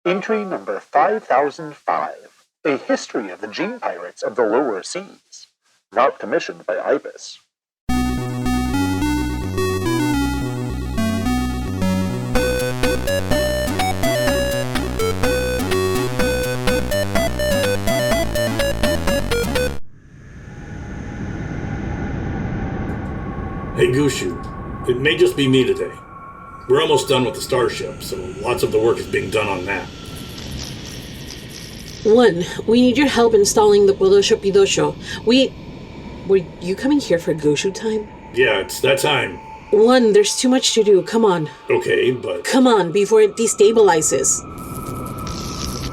Entry number 5005. A History of the Gene Pirates of the Lower Seas. Not commissioned by IBIS. Hey Gushu, it may just be me today. We're almost done with the starship, so lots of the work is being done on that. 1, we need your help installing the Podosho Pidosho. Were you coming here for Gushu time? Yeah, it's that time. 1, there's too much to do, come on. Okay, but... Come on, before it destabilizes.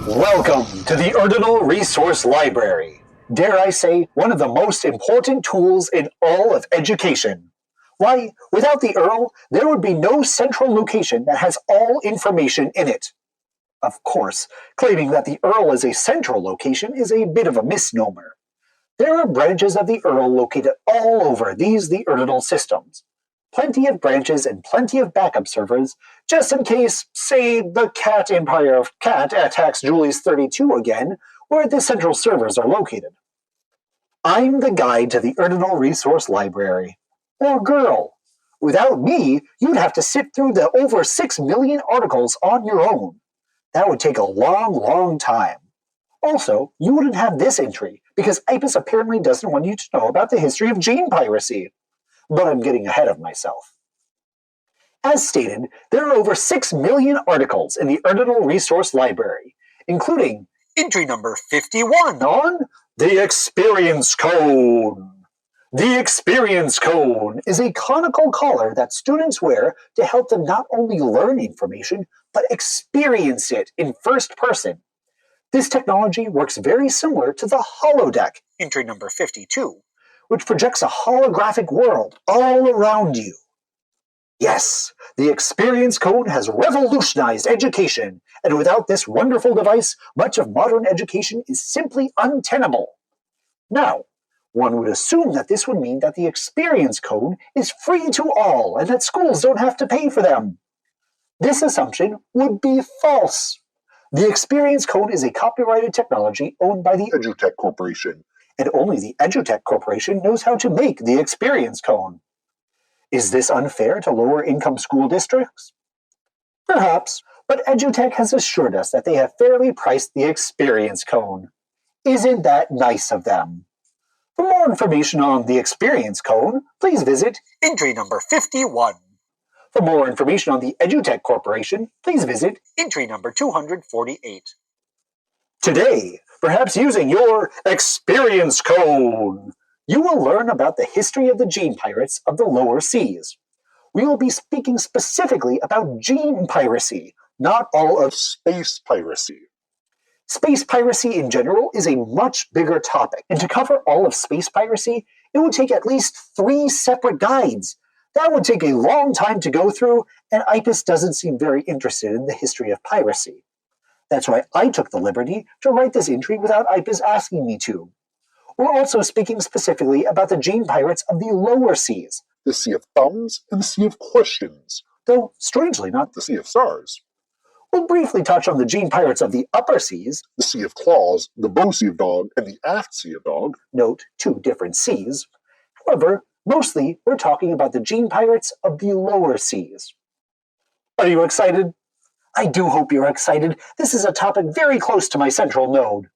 Welcome to the Ordinal Resource Library. Dare I say, one of the most important tools in all of education. Why, without the Earl, there would be no central location that has all information in it. Of course, claiming that the Earl is a central location is a bit of a misnomer. There are branches of the Earl located all over the Ordinal systems. Plenty of branches and plenty of backup servers, just in case, say, the Cat Empire of Cat attacks Julie's 32 again, where the central servers are located. I'm the guide to the Ordinal Resource Library. Or girl. Without me, you'd have to sit through the over 6 million articles on your own. That would take a long, long time. Also, you wouldn't have this entry, because IPIS apparently doesn't want you to know about the history of Gene Piracy. But I'm getting ahead of myself. As stated, there are over 6 million articles in the Ordinal Resource Library, including entry number 51 on the Experience Cone. The Experience Cone is a conical collar that students wear to help them not only learn information, but experience it in first person. This technology works very similar to the holodeck, entry number 52, which projects a holographic world all around you. Yes, the Experience Cone has revolutionized education, and without this wonderful device, much of modern education is simply untenable. Now, one would assume that this would mean that the Experience Cone is free to all and that schools don't have to pay for them. This assumption would be false. The Experience Cone is a copyrighted technology owned by the EduTech Corporation, and only the EduTech Corporation knows how to make the Experience Cone. Is this unfair to lower-income school districts? Perhaps, but EduTech has assured us that they have fairly priced the Experience Cone. Isn't that nice of them? For more information on the Experience Cone, please visit entry number 51. For more information on the EduTech Corporation, please visit entry number 248. Today, perhaps using your Experience Cone, you will learn about the history of the Gene Pirates of the Lower Seas. We will be speaking specifically about Gene Piracy, not all of space piracy. Space piracy in general is a much bigger topic, and to cover all of space piracy, it would take at least 3 separate guides. That would take a long time to go through, and IPIS doesn't seem very interested in the history of piracy. That's why I took the liberty to write this entry without IPIS asking me to. We're also speaking specifically about the Gene Pirates of the Lower Seas, the Sea of Thumbs and the Sea of Questions, though strangely not the Sea of Stars. We'll briefly touch on the Gene Pirates of the Upper Seas, the Sea of Claws, the Bow Sea of Dog, and the Aft Sea of Dog. Note, 2 different seas. However, mostly we're talking about the Gene Pirates of the Lower Seas. Are you excited? I do hope you're excited. This is a topic very close to my central node.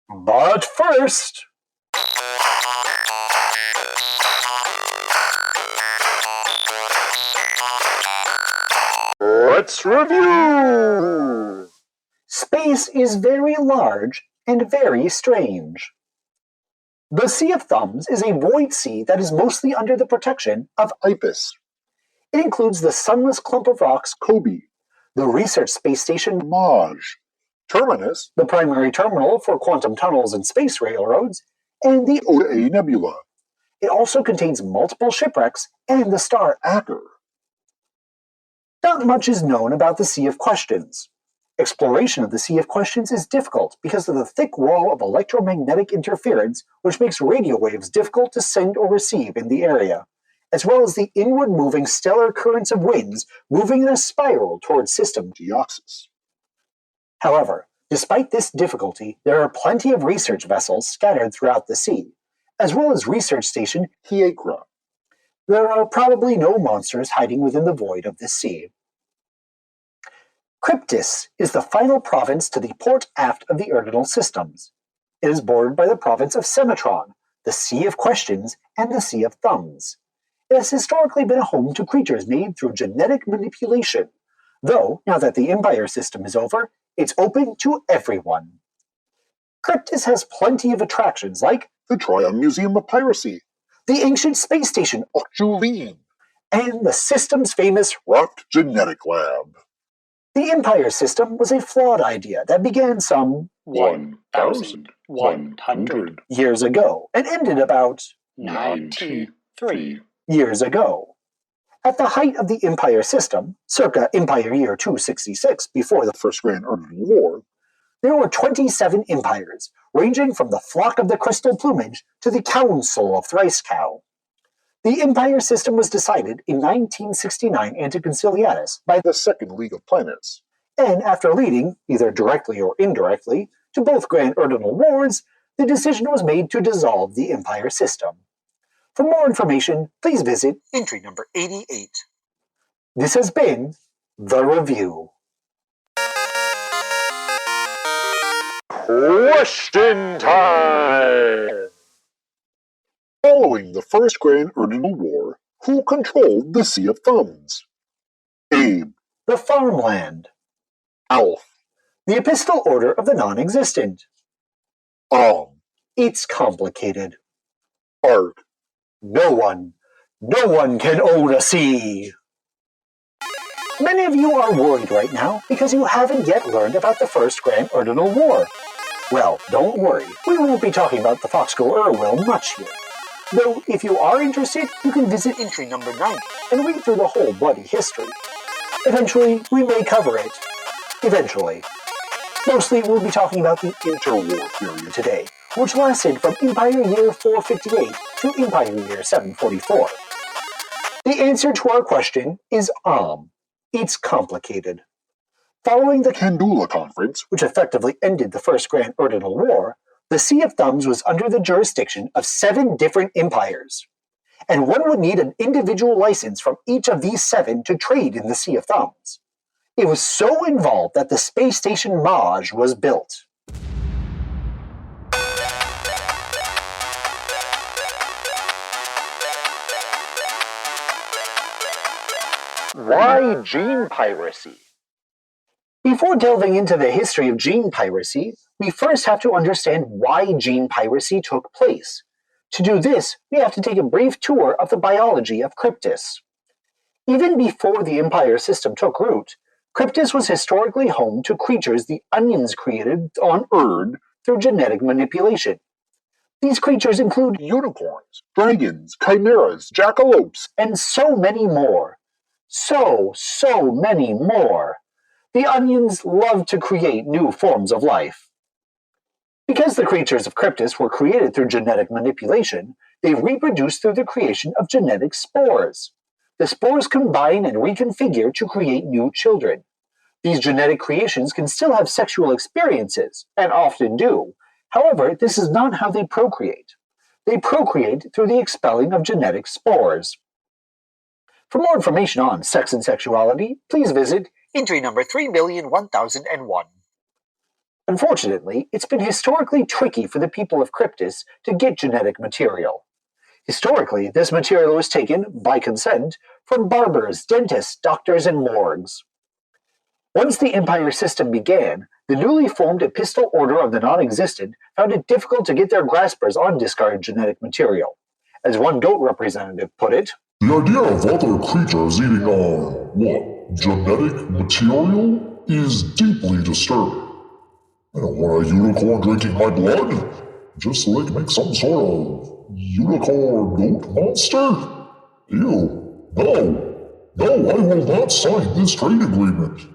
But first... let's review! Space is very large and very strange. The Sea of Thumbs is a void sea that is mostly under the protection of IPIS. It includes the sunless clump of rocks Kobe, the research space station Maj, Terminus, the primary terminal for quantum tunnels and space railroads, and the Oda Nebula. It also contains multiple shipwrecks and the star Acker. Not much is known about the Sea of Questions. Exploration of the Sea of Questions is difficult because of the thick wall of electromagnetic interference, which makes radio waves difficult to send or receive in the area, as well as the inward-moving stellar currents of winds moving in a spiral towards system Deoxys. However, despite this difficulty, there are plenty of research vessels scattered throughout the sea, as well as research station Hiekra. There are probably no monsters hiding within the void of this sea. Kryptis is the final province to the port aft of the Ordinal systems. It is bordered by the province of Semitron, the Sea of Questions, and the Sea of Thumbs. It has historically been a home to creatures made through genetic manipulation, though, now that the Empire system is over, it's open to everyone. Kryptis has plenty of attractions like The Trion Museum of Piracy, the ancient space station Ocjuleen, and the system's famous Rocked Genetic Lab. The Empire system was a flawed idea that began some 1,100 years ago and ended about 93 years ago. At the height of the Empire system, circa Empire year 266 before the First Grand Ordinal War, there were 27 empires, ranging from the Flock of the Crystal Plumage to the Council of Thrice-Cow. The Empire system was decided in 1969 Anticonciliatus by the Second League of Planets. and after leading, either directly or indirectly, to both Grand Ordinal Wars, the decision was made to dissolve the Empire system. For more information, please visit entry number 88. This has been The Review. Question time! Following the First Grand Ordinal War, who controlled the Sea of Thumbs? Abe, The Farmland. Alf, The Epistle Order of the Non-Existent. It's complicated. Ark, No one can own a sea. Many of you are worried right now because you haven't yet learned about the First Grand Ordinal War. Well, don't worry, we won't be talking about the Foxgull Irwell much here. Though, if you are interested, you can visit entry number 90 and read through the whole bloody history. Eventually, we may cover it. Eventually. Mostly, we'll be talking about the interwar period today, which lasted from Empire Year 458 to Empire Year 744. The answer to our question is It's complicated. Following the Kandula Conference, which effectively ended the First Grand Ordinal War, the Sea of Thumbs was under the jurisdiction of 7 different empires, and one would need an individual license from each of these 7 to trade in the Sea of Thumbs. It was so involved that the space station Maj was built. why Gene Piracy? Before delving into the history of gene piracy, we first have to understand why gene piracy took place. To do this, we have to take a brief tour of the biology of Kryptis. Even before the Empire system took root, Kryptis was historically home to creatures the Onions created on Erd through genetic manipulation. These creatures include Unicorns, dragons, chimeras, jackalopes, and so many more. So many more. The Onions love to create new forms of life. Because the creatures of Kryptis were created through genetic manipulation, they reproduce through the creation of genetic spores. The spores combine and reconfigure to create new children. These genetic creations can still have sexual experiences, and often do. However, this is not how they procreate. They procreate through the expelling of genetic spores. For more information on sex and sexuality, please visit entry number 3,001,001. Unfortunately, it's been historically tricky for the people of Kryptis to get genetic material. Historically, this material was taken, by consent, from barbers, dentists, doctors, and morgues. Once the Empire system began, the newly formed Epistle Order of the Non-Existent found it difficult to get their graspers on discarded genetic material. As one goat representative put it, "The idea of other creatures eating genetic material is deeply disturbing. I don't want a unicorn drinking my blood, just so they can make some sort of unicorn goat monster? Ew, no, I will not sign this trade agreement."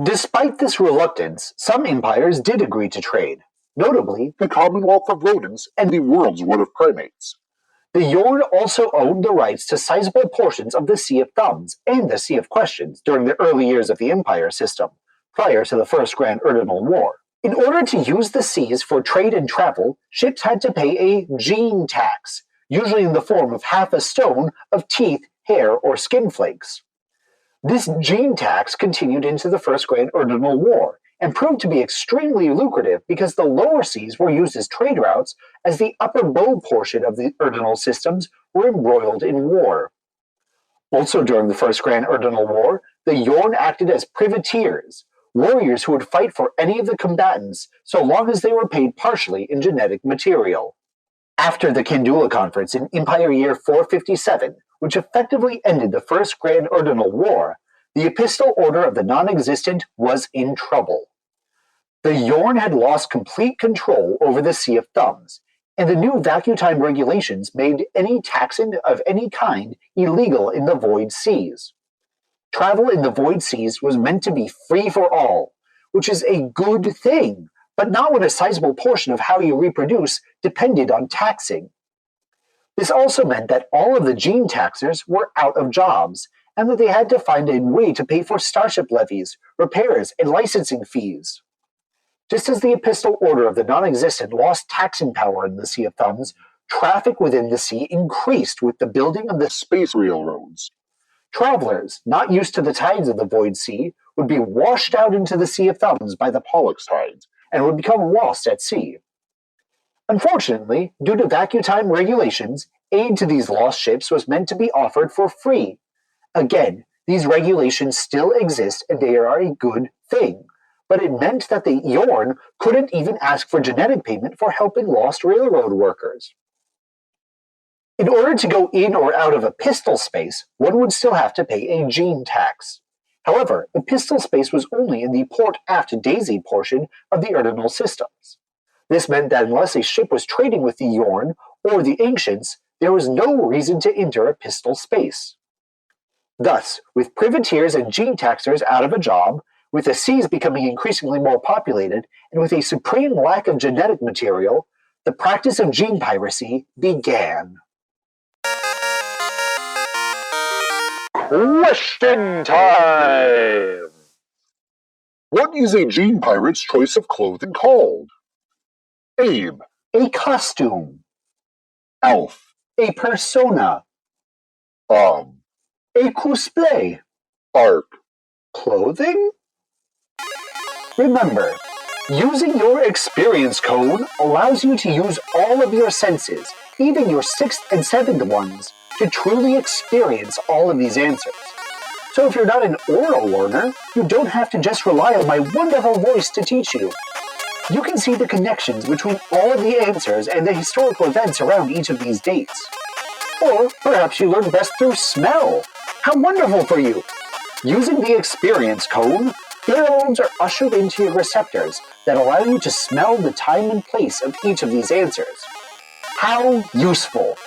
Despite this reluctance, some empires did agree to trade, notably the Commonwealth of Rodents, and the World's Wood of Primates. the Yord also owned the rights to sizable portions of the Sea of Thumbs and the Sea of Questions during the early years of the Empire system, prior to the First Grand Erdinal War. In order to use the seas for trade and travel, ships had to pay a gene tax, usually in the form of half a stone of teeth, hair, or skin flakes. This gene tax continued into the First Grand Erdinal War, and proved to be extremely lucrative because the lower seas were used as trade routes as the upper bow portion of the Erdinal systems were embroiled in war. Also during the First Grand Erdinal War, the Yorn acted as privateers, warriors who would fight for any of the combatants so long as they were paid partially in genetic material. After the Kandula Conference in Empire Year 457, which effectively ended the First Grand Erdinal War, the Epistle Order of the Non-Existent was in trouble. The Yorn had lost complete control over the Sea of Thumbs, and the new vacuum time regulations made any taxing of any kind illegal in the Void Seas. Travel in the Void Seas was meant to be free for all, which is a good thing, but not when a sizable portion of how you reproduce depended on taxing. This also meant that all of the gene taxers were out of jobs, and that they had to find a way to pay for starship levies, repairs, and licensing fees. Just as the Epistle Order of the Non-Existent lost taxing power in the Sea of Thumbs, traffic within the sea increased with the building of the space railroads. Travelers, not used to the tides of the Void Sea, would be washed out into the Sea of Thumbs by the Pollux tides, and would become lost at sea. Unfortunately, due to vacuum time regulations, aid to these lost ships was meant to be offered for free. Again, these regulations still exist and they are a good thing, but it meant that the Yorn couldn't even ask for genetic payment for helping lost railroad workers. In order to go in or out of Epistle Space, one would still have to pay a gene tax. However, Epistle Space was only in the port aft daisy portion of the Erdinal systems. This meant that unless a ship was trading with the Yorn or the Ancients, there was no reason to enter Epistle Space. Thus, with privateers and gene taxers out of a job, with the seas becoming increasingly more populated, and with a supreme lack of genetic material, the practice of gene piracy began. Question time! What is a gene pirate's choice of clothing called? Abe. A costume. Alf. A persona. A cosplay. Arc. Clothing? Remember, using your experience cone allows you to use all of your senses, even your sixth and seventh ones, to truly experience all of these answers. So if you're not an oral learner, you don't have to just rely on my wonderful voice to teach you. You can see the connections between all of the answers and the historical events around each of these dates. Or perhaps you learn best through smell. How wonderful for you! Using the experience cone, pheromones are ushered into your receptors that allow you to smell the time and place of each of these answers. How useful!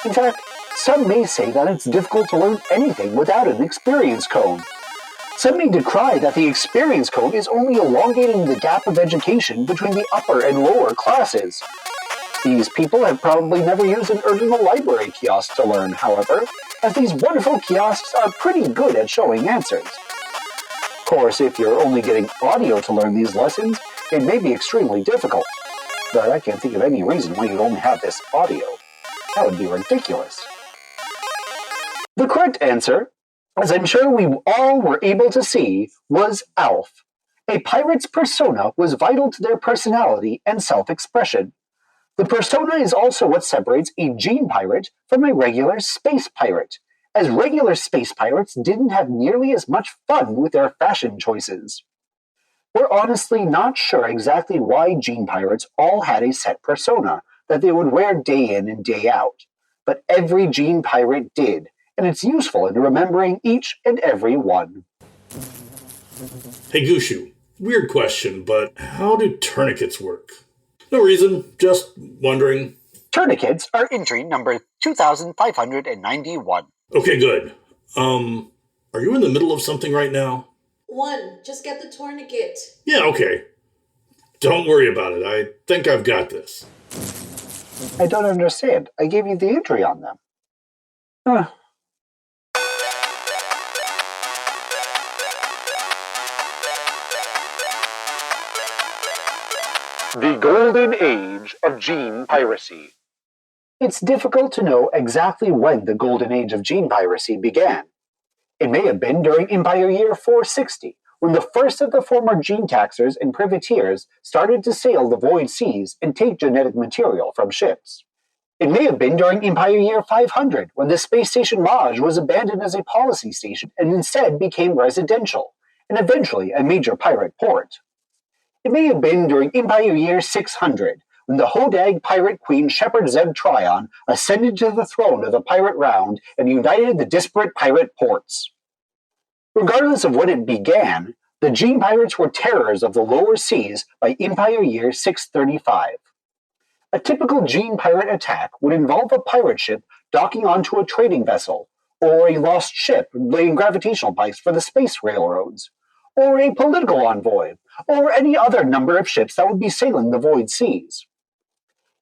In fact, some may say that it's difficult to learn anything without an experience cone. Some may decry that the experience cone is only elongating the gap of education between the upper and lower classes. These people have probably never used an Erdinal library kiosk to learn, however, as these wonderful kiosks are pretty good at showing answers. Of course, if you're only getting audio to learn these lessons, it may be extremely difficult. But I can't think of any reason why you'd only have this audio. That would be ridiculous. The correct answer, as I'm sure we all were able to see, was Alf. A pirate's persona was vital to their personality and self-expression. The persona is also what separates a gene pirate from a regular space pirate, as regular space pirates didn't have nearly as much fun with their fashion choices. We're honestly not sure exactly why gene pirates all had a set persona that they would wear day in and day out, but every gene pirate did, and it's useful in remembering each and every one. Hey Gushu, weird question, but how do tourniquets work? No reason, just wondering. Tourniquets are entry number 2591. Okay, good. Are you in the middle of something right now? One, just get the tourniquet. Yeah, okay. Don't worry about it. I think I've got this. I don't understand. I gave you the entry on them. Huh. The Golden Age of Gene Piracy. It's difficult to know exactly when the Golden Age of Gene Piracy began. It may have been during Empire Year 460, when the first of the former gene taxers and privateers started to sail the void seas and take genetic material from ships. It may have been during Empire Year 500, when the space station Maj was abandoned as a policy station and instead became residential, and eventually a major pirate port. It may have been during Empire Year 600, when the Hodag Pirate Queen Shepherd Zeb Tryon ascended to the throne of the Pirate Round and united the disparate pirate ports. Regardless of when it began, the Gene Pirates were terrors of the lower seas by Empire Year 635. A typical Gene Pirate attack would involve a pirate ship docking onto a trading vessel, or a lost ship laying gravitational pipes for the space railroads, or a political envoy, or any other number of ships that would be sailing the void seas.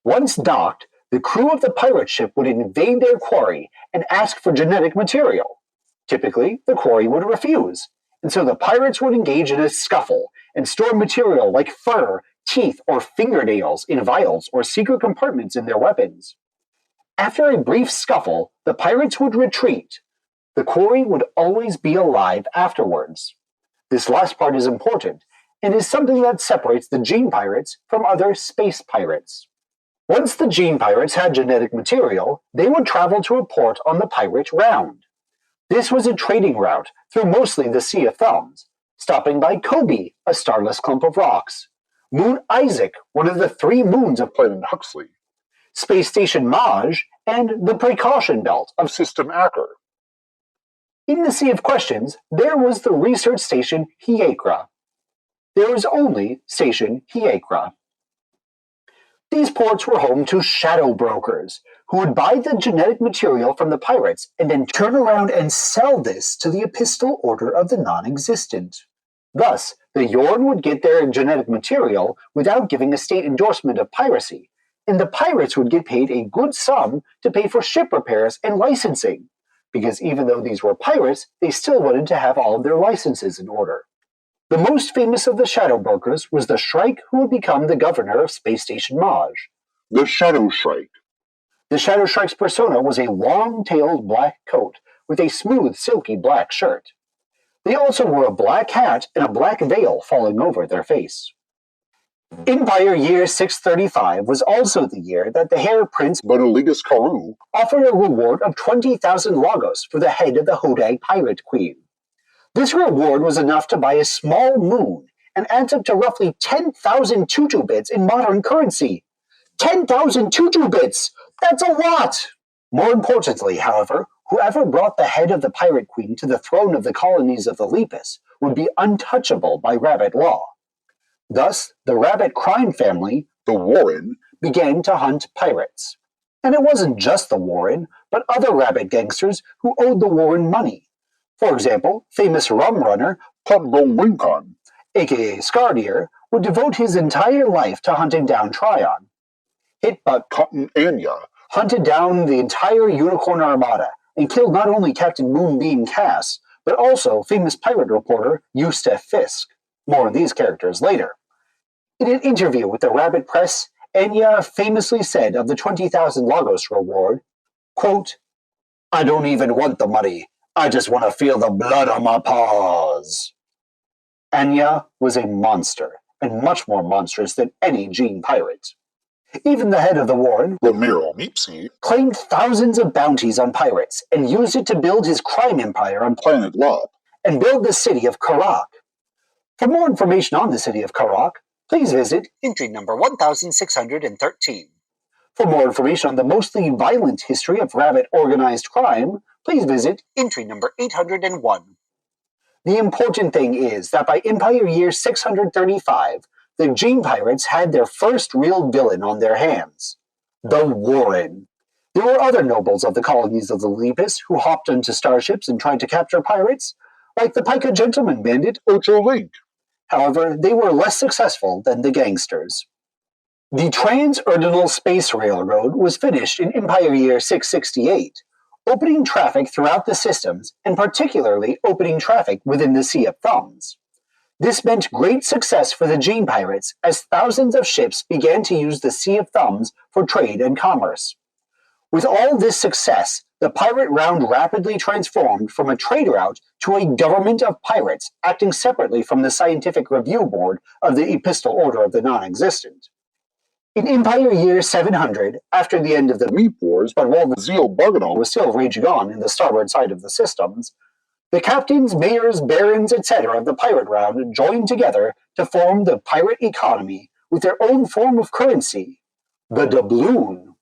Once docked, the crew of the pirate ship would invade their quarry and ask for genetic material. Typically, the quarry would refuse, and so the pirates would engage in a scuffle and store material like fur, teeth, or fingernails in vials or secret compartments in their weapons. After a brief scuffle, the pirates would retreat. The quarry would always be alive afterwards. This last part is important, and is something that separates the Gene Pirates from other space pirates. Once the Gene Pirates had genetic material, they would travel to a port on the Pirate Round. This was a trading route through mostly the Sea of Thumbs, stopping by Kobe, a starless clump of rocks, Moon Isaac, one of the 3 moons of Planet Huxley, Space Station Maj, and the Precaution Belt of System Acker. In the Sea of Questions, there was the research station Hiekra. There was only Station Hiekra. These ports were home to shadow brokers, who would buy the genetic material from the pirates and then turn around and sell this to the epistle order of the non-existent. Thus, the Yorn would get their genetic material without giving a state endorsement of piracy, and the pirates would get paid a good sum to pay for ship repairs and licensing, because even though these were pirates, they still wanted to have all of their licenses in order. The most famous of the shadow brokers was the Shrike who would become the governor of Space Station Maj. The Shadow Shrike. The Shadow Shrike's persona was a long-tailed black coat with a smooth, silky black shirt. They also wore a black hat and a black veil falling over their face. Empire Year 635 was also the year that the Hair Prince Bonoligus Karu offered a reward of 20,000 logos for the head of the Hodag Pirate Queen. This reward was enough to buy a small moon and adds up to roughly 10,000 tutu bits in modern currency. 10,000 tutu bits! That's a lot! More importantly, however, whoever brought the head of the Pirate Queen to the throne of the colonies of the Lepus would be untouchable by rabbit law. Thus, the rabbit crime family, the Warren, began to hunt pirates. And it wasn't just the Warren, but other rabbit gangsters who owed the Warren money. For example, famous rum runner Pablo Wincon, aka Scardier, would devote his entire life to hunting down Tryon. Hitbutt Cotton Anya, hunted down the entire Unicorn Armada and killed not only Captain Moonbeam Cass, but also famous pirate reporter Eustace Fisk. More on these characters later. In an interview with the Rabbit Press, Anya famously said of the 20,000 Logos reward, quote, "I don't even want the money. I just want to feel the blood on my paws." Anya was a monster, and much more monstrous than any Gene pirate. Even the head of the Warren, Ramiro Meepsy, claimed thousands of bounties on pirates and used it to build his crime empire on Planet Lop, and build the city of Karak. For more information on the city of Karak, please visit entry number 1613. For more information on the mostly violent history of rabbit organized crime, please visit entry number 801. The important thing is that by Empire Year 635, the Gene Pirates had their first real villain on their hands, the Warren. There were other nobles of the colonies of the Lepus who hopped onto starships and tried to capture pirates, like the Pica Gentleman bandit Ocho Link. However, they were less successful than the gangsters. The Trans-Urdinal Space Railroad was finished in Empire Year 668, opening traffic throughout the systems and particularly opening traffic within the Sea of Thumbs. This meant great success for the Gene Pirates as thousands of ships began to use the Sea of Thumbs for trade and commerce. With all this success, the pirate round rapidly transformed from a trade route to a government of pirates acting separately from the Scientific Review Board of the Epistle Order of the Non-Existent. In Empire Year 700, after the end of the Meat Wars, but while the Zeal Bargainal was still raging on in the starboard side of the systems, the captains, mayors, barons, etc. of the pirate round joined together to form the pirate economy with their own form of currency, the doubloon.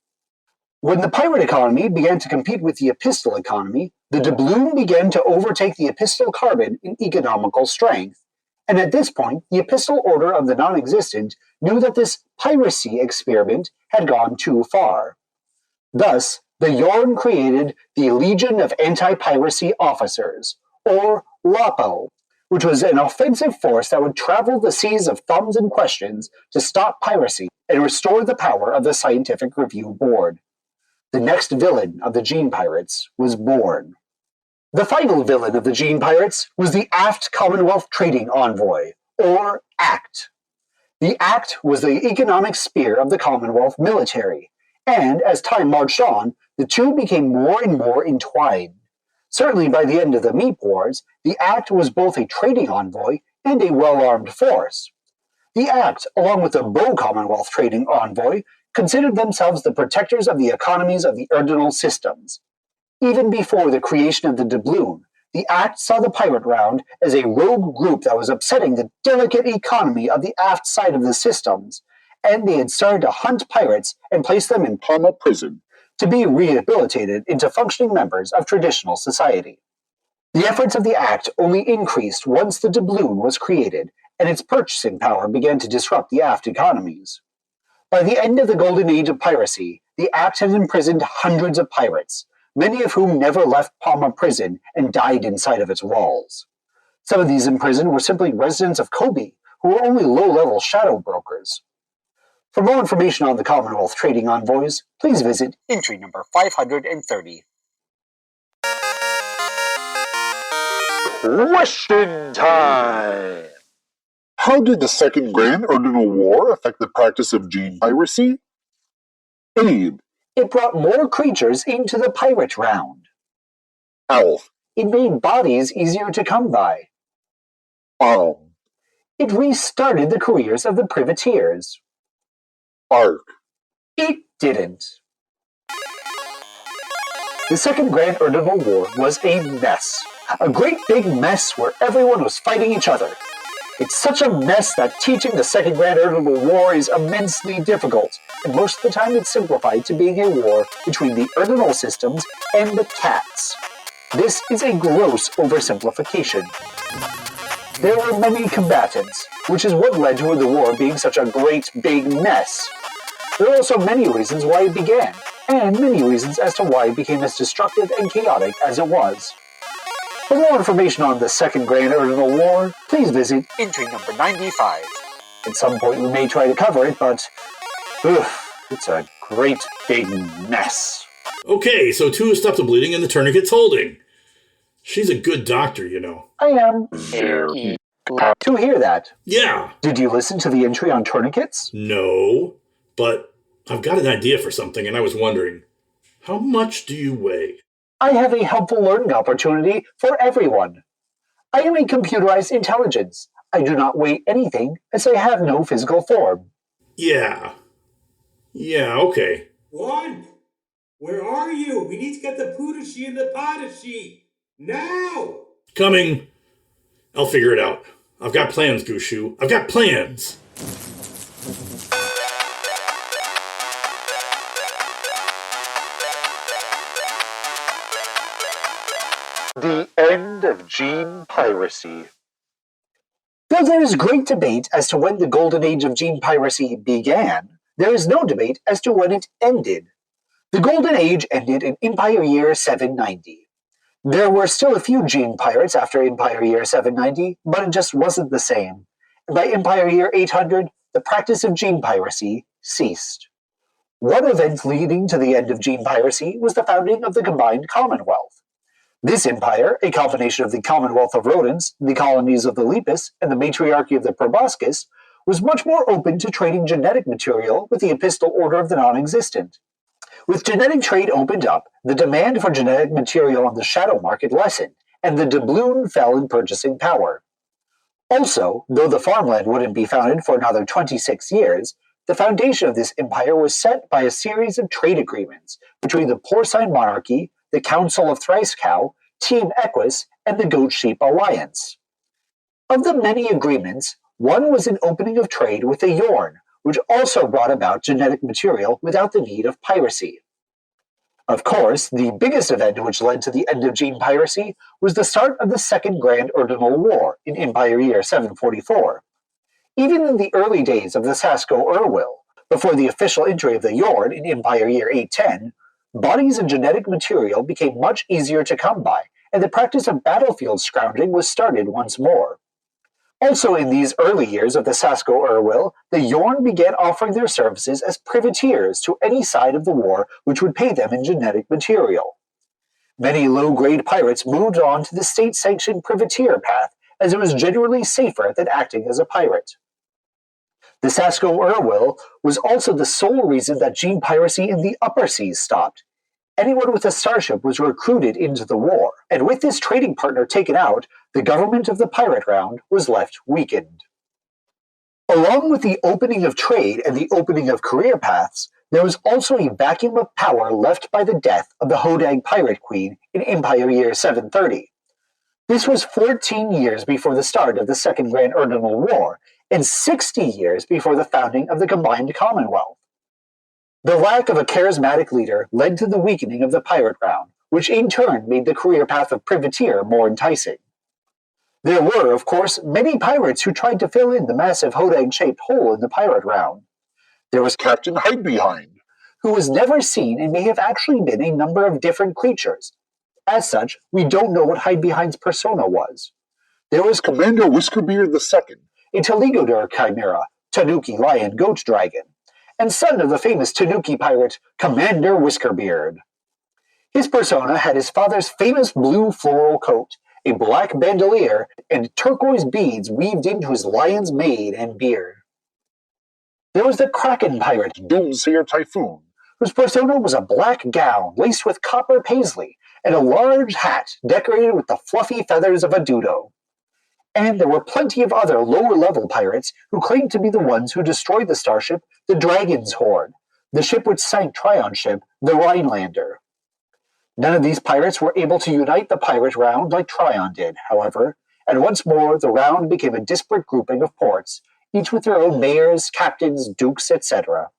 When the pirate economy began to compete with the epistle economy, the doubloon began to overtake the epistle carbon in economical strength, and at this point the Epistle Order of the Non-Existent knew that this piracy experiment had gone too far. Thus, the Yorn created the Legion of Anti-Piracy Officers, or LAPO, which was an offensive force that would travel the seas of thumbs and questions to stop piracy and restore the power of the Scientific Review Board. The next villain of the Gene Pirates was born. The final villain of the Gene Pirates was the Aft Commonwealth Trading Envoy, or ACT. The ACT was the economic spear of the Commonwealth military, and as time marched on, the two became more and more entwined. Certainly by the end of the Meat Wars, the ACT was both a trading envoy and a well-armed force. The ACT, along with the Bow Commonwealth Trading Envoy, considered themselves the protectors of the economies of the Erdinal systems. Even before the creation of the doubloon, the ACT saw the pirate round as a rogue group that was upsetting the delicate economy of the aft side of the systems, and they had started to hunt pirates and place them in Palma prison to be rehabilitated into functioning members of traditional society. The efforts of the ACT only increased once the doubloon was created, and its purchasing power began to disrupt the aft economies. By the end of the Golden Age of piracy, the ACT had imprisoned hundreds of pirates, many of whom never left Palma prison and died inside of its walls. Some of these imprisoned were simply residents of Kobe, who were only low-level shadow brokers. For more information on the Commonwealth Trading Envoys, please visit entry number 530. Question time! How did the Second Grand Ordinal War affect the practice of gene piracy? Abe. It brought more creatures into the pirate round. Alf. It made bodies easier to come by. It restarted the careers of the privateers. Ark. It didn't. The Second Grand Ordinal War was a mess. A great big mess where everyone was fighting each other. It's such a mess that teaching the Second Grand Ordinal War is immensely difficult, and most of the time it's simplified to being a war between the Ordinal systems and the cats. This is a gross oversimplification. There were many combatants, which is what led to the war being such a great big mess. There are also many reasons why it began, and many reasons as to why it became as destructive and chaotic as it was. For more information on the Second Grand Ordinal War, please visit entry number 95. At some point we may try to cover it, but it's a great big mess. Okay, so 2 stop the bleeding and the tourniquet's holding. She's a good doctor, you know. I am very glad to hear that. Yeah. Did you listen to the entry on tourniquets? No, but I've got an idea for something, and I was wondering, how much do you weigh? I have a helpful learning opportunity for everyone. I am a computerized intelligence. I do not weigh anything, as I have no physical form. Yeah, okay. One, where are you? We need to get the Poodashi and the Padashi. Now! Coming. I'll figure it out. I've got plans, Gushu. I've got plans. The end of Gene Piracy. Though there is great debate as to when the Golden Age of Gene Piracy began, there is no debate as to when it ended. The Golden Age ended in Empire Year 790. There were still a few Gene Pirates after Empire Year 790, but it just wasn't the same. And by Empire Year 800, the practice of Gene Piracy ceased. One event leading to the end of Gene Piracy was the founding of the Combined Commonwealth. This empire, a combination of the Commonwealth of Rodents, the colonies of the Lepus, and the matriarchy of the Proboscis, was much more open to trading genetic material with the epistle order of the non-existent. With genetic trade opened up, the demand for genetic material on the shadow market lessened, and the doubloon fell in purchasing power. Also, though the farmland wouldn't be founded for another 26 years, the foundation of this empire was set by a series of trade agreements between the Porcine Monarchy, the Council of Thrice-Cow, Team Equus, and the Goat-Sheep Alliance. Of the many agreements, one was an opening of trade with the Yorn, which also brought about genetic material without the need of piracy. Of course, the biggest event which led to the end of Gene Piracy was the start of the Second Grand Ordinal War in Empire Year 744. Even in the early days of the Sasko Urwil, before the official entry of the Yorn in Empire Year 810, bodies and genetic material became much easier to come by, and the practice of battlefield scrounging was started once more. Also in these early years of the Sasko Urwil, the Yorn began offering their services as privateers to any side of the war which would pay them in genetic material. Many low-grade pirates moved on to the state-sanctioned privateer path, as it was generally safer than acting as a pirate. The Sasko Urwil was also the sole reason that Gene Piracy in the upper seas stopped. Anyone with a starship was recruited into the war, and with this trading partner taken out, the government of the pirate round was left weakened. Along with the opening of trade and the opening of career paths, there was also a vacuum of power left by the death of the Hodag Pirate Queen in Empire Year 730. This was 14 years before the start of the Second Grand Ordinal War, and 60 years before the founding of the combined Commonwealth. The lack of a charismatic leader led to the weakening of the pirate round, which in turn made the career path of privateer more enticing. There were, of course, many pirates who tried to fill in the massive Hodag-shaped hole in the pirate round. There was Captain Hidebehind, who was never seen and may have actually been a number of different creatures. As such, we don't know what Hidebehind's persona was. There was Commander Whiskerbeard II, a Teligodur chimera, Tanuki lion goat dragon, and son of the famous Tanuki pirate Commander Whiskerbeard. His persona had his father's famous blue floral coat, a black bandolier, and turquoise beads weaved into his lion's mane and beard. There was the Kraken pirate Doomsayer Typhoon, whose persona was a black gown laced with copper paisley and a large hat decorated with the fluffy feathers of a dodo. And there were plenty of other lower-level pirates who claimed to be the ones who destroyed the starship, the Dragon's Horde, the ship which sank Trion's ship, the Rhinelander. None of these pirates were able to unite the pirate round like Tryon did, however, and once more the round became a disparate grouping of ports, each with their own mayors, captains, dukes, etc.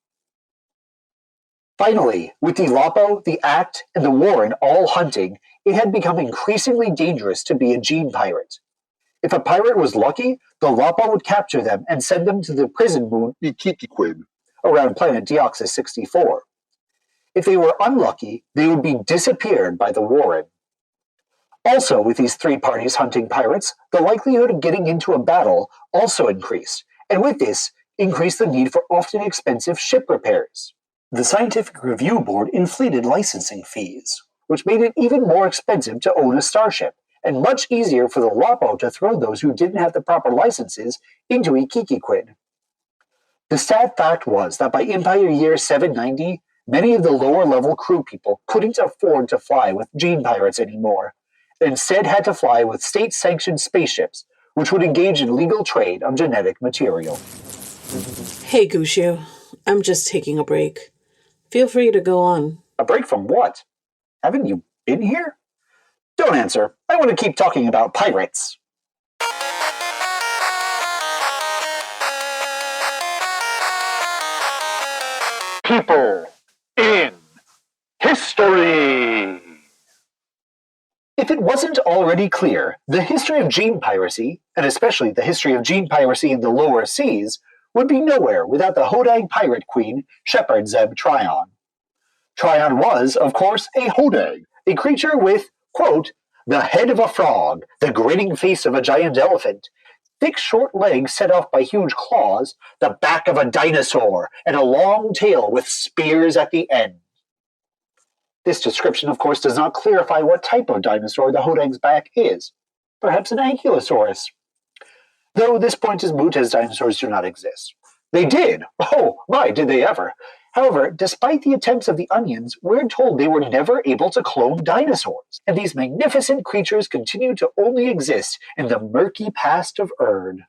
Finally, with the Lapo, the Act, and the Warren all hunting, it had become increasingly dangerous to be a Gene pirate. If a pirate was lucky, the Lapo would capture them and send them to the prison moon Ikikiquid, around planet Deoxys 64. If they were unlucky, they would be disappeared by the Warren. Also, with these three parties hunting pirates, the likelihood of getting into a battle also increased, and with this, increased the need for often expensive ship repairs. The Scientific Review Board inflated licensing fees, which made it even more expensive to own a starship, and much easier for the Lapo to throw those who didn't have the proper licenses into Ikikiquid. The sad fact was that by Empire Year 790, many of the lower-level crew people couldn't afford to fly with Gene pirates anymore, and instead had to fly with state-sanctioned spaceships, which would engage in legal trade of genetic material. Hey, Gushu. I'm just taking a break. Feel free to go on. A break from what? Haven't you been here? Don't answer. I want to keep talking about pirates. People in history. If it wasn't already clear, the history of Gene Piracy, and especially the history of Gene Piracy in the lower seas, would be nowhere without the Hodag Pirate Queen, Shepherd Zeb Tryon. Tryon was, of course, a Hodag, a creature with, quote, the head of a frog, the grinning face of a giant elephant, thick short legs set off by huge claws, the back of a dinosaur, and a long tail with spears at the end. This description, of course, does not clarify what type of dinosaur the Hodag's back is. Perhaps an ankylosaurus. Though this point is moot as dinosaurs do not exist. They did! Oh, my, did they ever! However, despite the attempts of the Onions, we're told they were never able to clone dinosaurs, and these magnificent creatures continue to only exist in the murky past of Erd.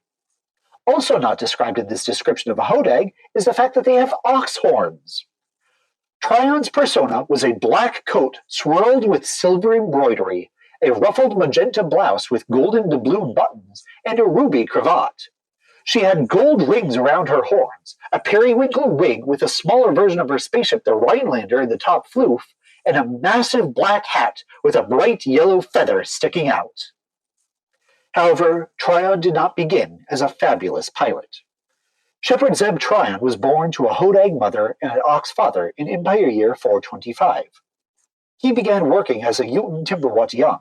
Also not described in this description of a Hodag is the fact that they have ox horns. Trion's persona was a black coat swirled with silver embroidery, a ruffled magenta blouse with golden doubloon buttons, and a ruby cravat. She had gold rings around her horns, a periwinkle wig with a smaller version of her spaceship, the Rhinelander, in the top floof, and a massive black hat with a bright yellow feather sticking out. However, Trion did not begin as a fabulous pirate. Shepherd Zeb Trion was born to a Hodag mother and an ox father in Empire Year 425. He began working as a Uten Timberwat young,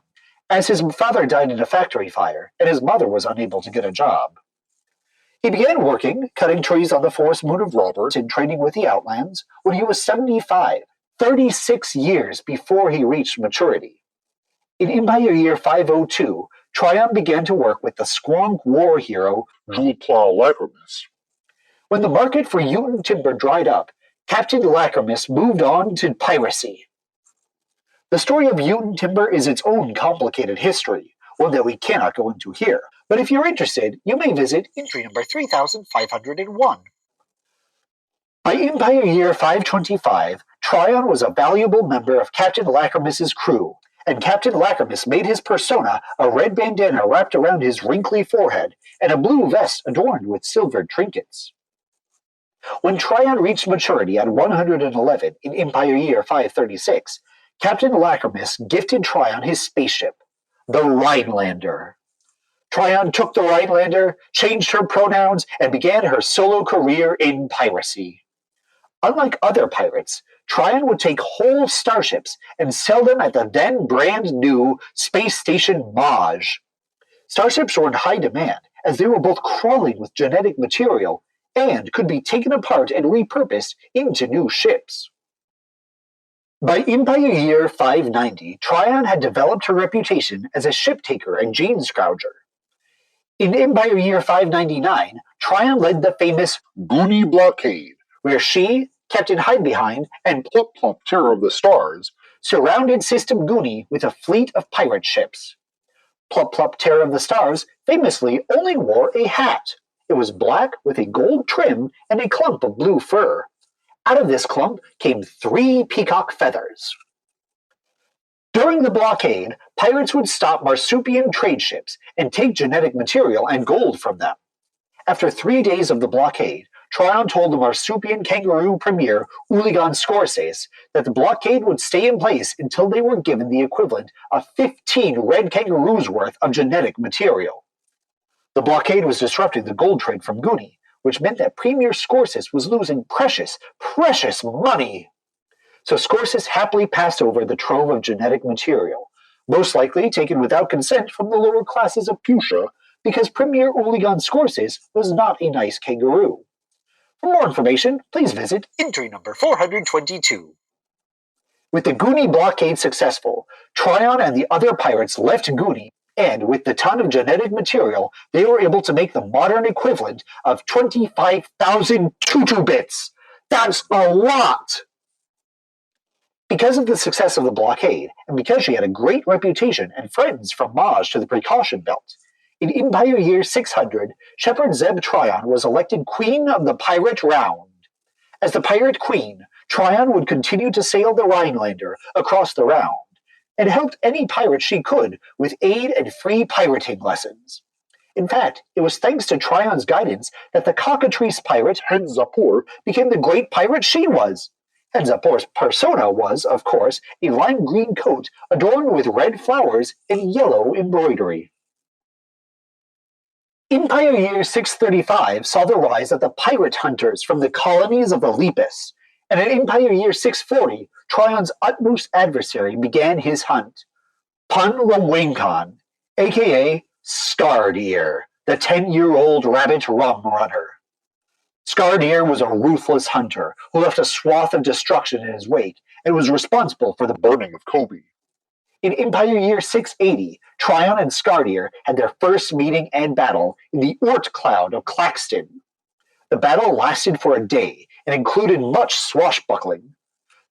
as his father died in a factory fire and his mother was unable to get a job. He began working, cutting trees on the forest moon of Robert and trading with the Outlands when he was 75, 36 years before he reached maturity. In Empire Year 502, Trion began to work with the Squonk war hero Lacrimus. When the market for Uten timber dried up, Captain Lacrimus moved on to piracy. The story of Uten timber is its own complicated history, one that we cannot go into here. But if you're interested, you may visit entry number 3501. By Empire Year 525, Trion was a valuable member of Captain Lacrimus's crew, and Captain Lacrimus made his persona a red bandana wrapped around his wrinkly forehead and a blue vest adorned with silvered trinkets. When Trion reached maturity at 111 in Empire Year 536, Captain Lacrimus gifted Trion his spaceship, the Rhinelander. Trion took the Rhinelander, changed her pronouns, and began her solo career in piracy. Unlike other pirates, Trion would take whole starships and sell them at the then brand new space station Maj. Starships were in high demand, as they were both crawling with genetic material and could be taken apart and repurposed into new ships. By Empire Year 590, Trion had developed her reputation as a ship taker and gene scrouger. In Empire Year 599, Trion led the famous Goonie blockade, where she, Captain Hidebehind, and Plop Plop Terror of the Stars, surrounded System Goonie with a fleet of pirate ships. Plop Plop Terror of the Stars famously only wore a hat. It was black with a gold trim and a clump of blue fur. Out of this clump came 3 peacock feathers. During the blockade, pirates would stop marsupial trade ships and take genetic material and gold from them. After 3 days of the blockade, Trion told the marsupial kangaroo premier Uligan Scorses that the blockade would stay in place until they were given the equivalent of 15 red kangaroos worth of genetic material. The blockade was disrupting the gold trade from Goonie, which meant that Premier Scorses was losing precious money. So Scorses happily passed over the trove of genetic material, most likely taken without consent from the lower classes of Pusha, because Premier Uligan Scorses was not a nice kangaroo. For more information, please visit entry number 422. With the Goonie blockade successful, Trion and the other pirates left Goonie, and with the ton of genetic material, they were able to make the modern equivalent of 25,000 tutu bits. That's a lot! Because of the success of the blockade, and because she had a great reputation and friends from Maj to the Precaution Belt, in Empire Year 600, Shepherd Zeb Trion was elected Queen of the Pirate Round. As the Pirate Queen, Trion would continue to sail the Rhinelander across the Round, and helped any pirate she could with aid and free pirating lessons. In fact, it was thanks to Trion's guidance that the cockatrice pirate Henzapur became the great pirate she was. Henzapur's persona was, of course, a lime green coat adorned with red flowers and yellow embroidery. Empire Year 635 saw the rise of the pirate hunters from the colonies of the Lepus, and in Empire Year 640, Trion's utmost adversary began his hunt. Pun Lumwinkan, aka Starred Ear, the 10-year-old rabbit rum runner. Skardir was a ruthless hunter who left a swath of destruction in his wake and was responsible for the Burning of Kobe. In Empire Year 680, Tryon and Skardir had their first meeting and battle in the Oort Cloud of Claxton. The battle lasted for a day and included much swashbuckling.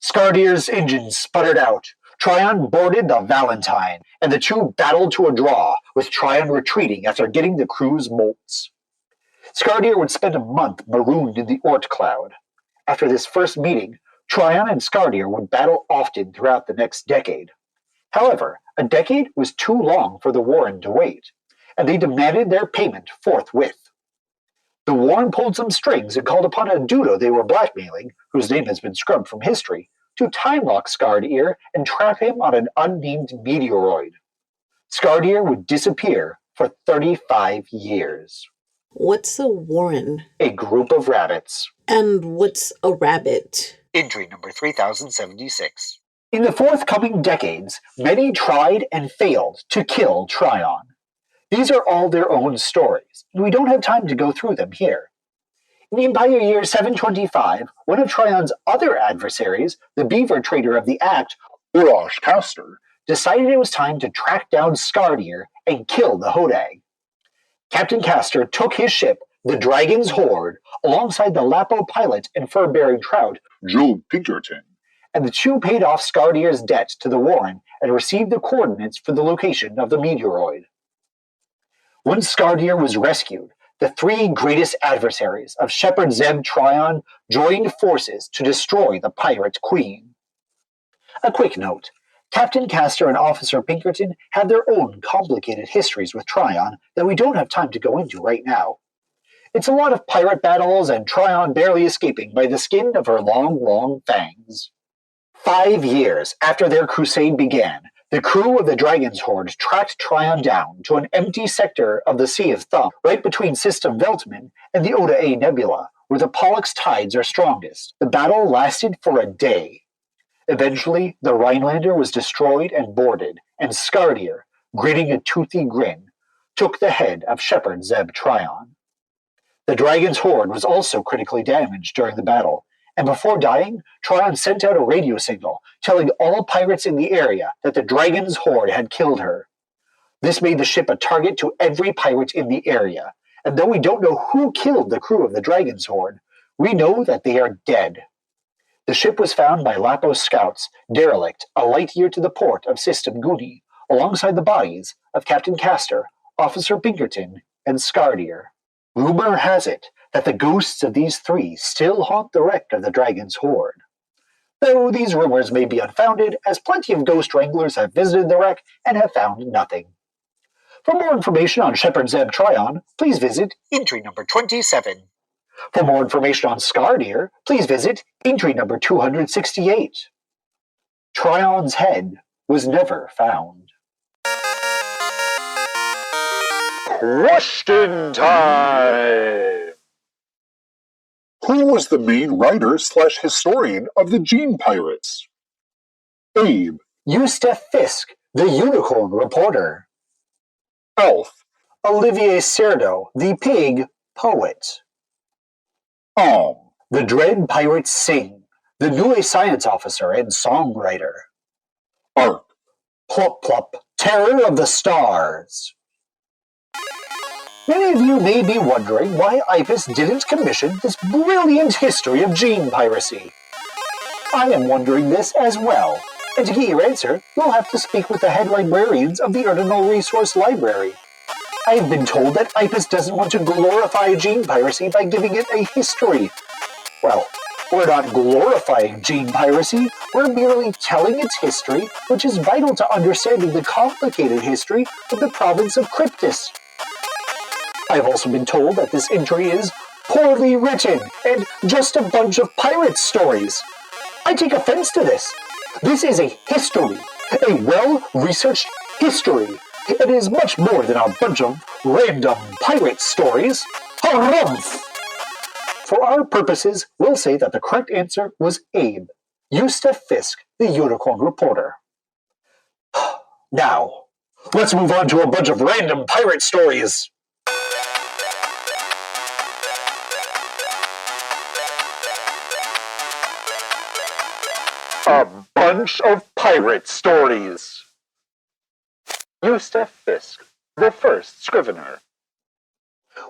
Skardir's engines sputtered out, Tryon boarded the Valentine, and the two battled to a draw, with Tryon retreating after getting the crew's molts. Skardir would spend a month marooned in the Oort Cloud. After this first meeting, Tryon and Skardir would battle often throughout the next decade. However, a decade was too long for the Warren to wait, and they demanded their payment forthwith. The Warren pulled some strings and called upon a Dudo they were blackmailing, whose name has been scrubbed from history, to time-lock Skardir and trap him on an unnamed meteoroid. Skardir would disappear for 35 years. What's a Warren? A group of rabbits. And what's a rabbit? Entry number 3076. In the forthcoming decades, many tried and failed to kill Tryon. These are all their own stories, and we don't have time to go through them here. In Empire Year 725, one of Tryon's other adversaries, the beaver trader of the Act, Urash Castor, decided it was time to track down Skardir and kill the Hodag. Captain Castor took his ship, the Dragon's Horde, alongside the Lapo pilot and fur-bearing trout, Joe Pinkerton, and the two paid off Skardir's debt to the Warren and received the coordinates for the location of the meteoroid. Once Skardir was rescued, the three greatest adversaries of Shepherd Zeb Tryon joined forces to destroy the Pirate Queen. A quick note. Captain Castor and Officer Pinkerton have their own complicated histories with Tryon that we don't have time to go into right now. It's a lot of pirate battles and Tryon barely escaping by the skin of her long fangs. 5 years after their crusade began, the crew of the Dragon's Horde tracked Tryon down to an empty sector of the Sea of Thumb, right between System Veltman and the Oda A Nebula, where the Pollux tides are strongest. The battle lasted for a day. Eventually, the Rhinelander was destroyed and boarded, and Skardir, grinning a toothy grin, took the head of Shepherd Zeb Tryon. The Dragon's Horde was also critically damaged during the battle, and before dying, Tryon sent out a radio signal telling all pirates in the area that the Dragon's Horde had killed her. This made the ship a target to every pirate in the area, and though we don't know who killed the crew of the Dragon's Horde, we know that they are dead. The ship was found by Lapo scouts, derelict a light year to the port of System Guni, alongside the bodies of Captain Castor, Officer Pinkerton, and Skardir. Rumor has it that the ghosts of these three still haunt the wreck of the Dragon's Horde. Though these rumors may be unfounded, as plenty of ghost wranglers have visited the wreck and have found nothing. For more information on Shepherd Zeb Tryon, please visit entry number 27. For more information on Skardir, please visit entry number 268. Tryon's head was never found. Question time! Who was the main writer/historian of the Gene Pirates? Abe, Eustace Fisk, the Unicorn Reporter. Elf, Olivier Cerdo, the Pig Poet. The Dread Pirates Sing, the Nue Science Officer and Songwriter. Ark, Plop Plop, Terror of the Stars. Many of you may be wondering why IPIS didn't commission this brilliant history of gene piracy. I am wondering this as well, and to get your answer, you'll have to speak with the head librarians of the Ordinal Resource Library. I have been told that IPIS doesn't want to glorify gene piracy by giving it a history. Well, we're not glorifying gene piracy, we're merely telling its history, which is vital to understanding the complicated history of the province of Cryptus. I have also been told that this entry is poorly written and just a bunch of pirate stories. I take offense to this. This is a history, a well-researched history. It is much more than a bunch of random pirate stories. Harumph! For our purposes, we'll say that the correct answer was Abe, Eustace Fisk, the Unicorn Reporter. Now, let's move on to a bunch of random pirate stories. A bunch of pirate stories. Eustace Fisk, the first scrivener.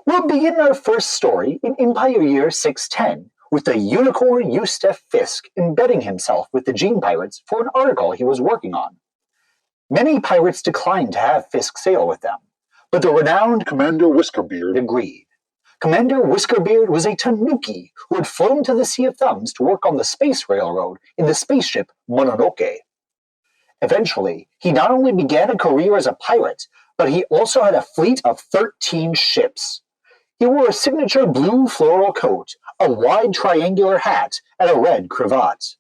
We'll begin our first story in Empire Year 610, with the unicorn Eustace Fisk embedding himself with the Gene Pirates for an article he was working on. Many pirates declined to have Fisk sail with them, but the renowned Commander Whiskerbeard agreed. Commander Whiskerbeard was a Tanuki who had flown to the Sea of Thumbs to work on the space railroad in the spaceship Mononoke. Eventually, he not only began a career as a pirate, but he also had a fleet of 13 ships. He wore a signature blue floral coat, a wide triangular hat, and a red cravat.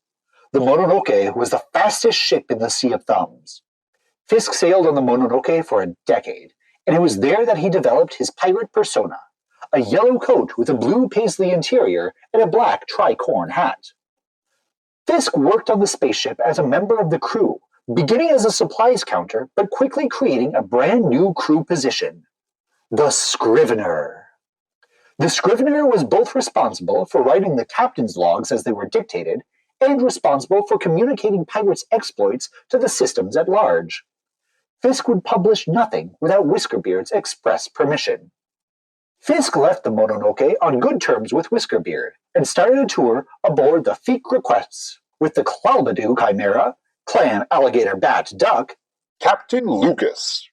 The Mononoke was the fastest ship in the Sea of Thumbs. Fisk sailed on the Mononoke for a decade, and it was there that he developed his pirate persona, a yellow coat with a blue paisley interior and a black tricorn hat. Fisk worked on the spaceship as a member of the crew, beginning as a supplies counter but quickly creating a brand new crew position, the Scrivener. The Scrivener was both responsible for writing the captain's logs as they were dictated and responsible for communicating pirates' exploits to the systems at large. Fisk would publish nothing without Whiskerbeard's express permission. Fisk left the Mononoke on good terms with Whiskerbeard and started a tour aboard the Feek Requests with the Clalbadoo Chimera, Clam Alligator Bat Duck, Captain Lucas.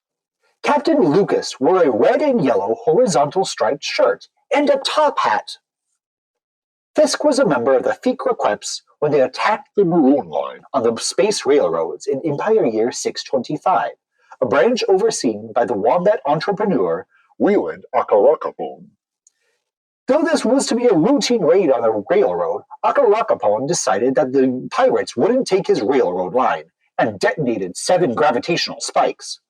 Captain Lucas wore a red and yellow horizontal striped shirt and a top hat. Fisk was a member of the Feek Requests when they attacked The Maroon Line. on the space railroads in Empire Year 625, a branch overseen by the Wombat entrepreneur Wieland Akarakapon. Though this was to be a routine raid on the railroad, Akarakapon decided that the pirates wouldn't take his railroad line and detonated 7 gravitational spikes.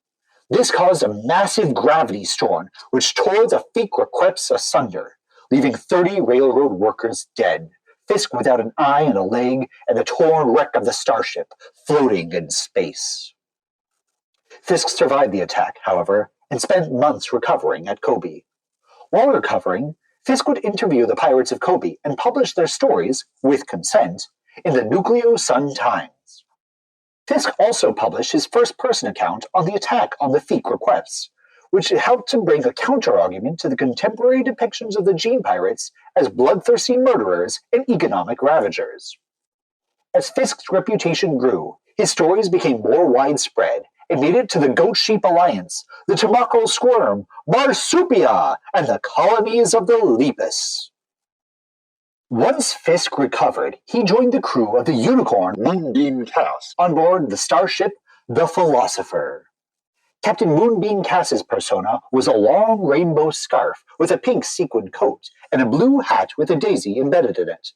This caused a massive gravity storm which tore the Feek Requests asunder, leaving 30 railroad workers dead, Fisk without an eye and a leg, and the torn wreck of the starship floating in space. Fisk survived the attack, however, and spent months recovering at Kobe. While recovering, Fisk would interview the pirates of Kobe and publish their stories, with consent, in the Nucleo Sun Times. Fisk also published his first-person account on the attack on the Feek Requests, which helped to bring a counter-argument to the contemporary depictions of the Gene Pirates as bloodthirsty murderers and economic ravagers. As Fisk's reputation grew, his stories became more widespread and made it to the Goat Sheep Alliance, the Tamako Squirm, Marsupia, and the colonies of the Lepus. Once Fisk recovered, he joined the crew of the Unicorn Moonbeam Cass. on board the starship The Philosopher. Captain Moonbeam Cass's persona was a long rainbow scarf with a pink sequined coat and a blue hat with a daisy embedded in it.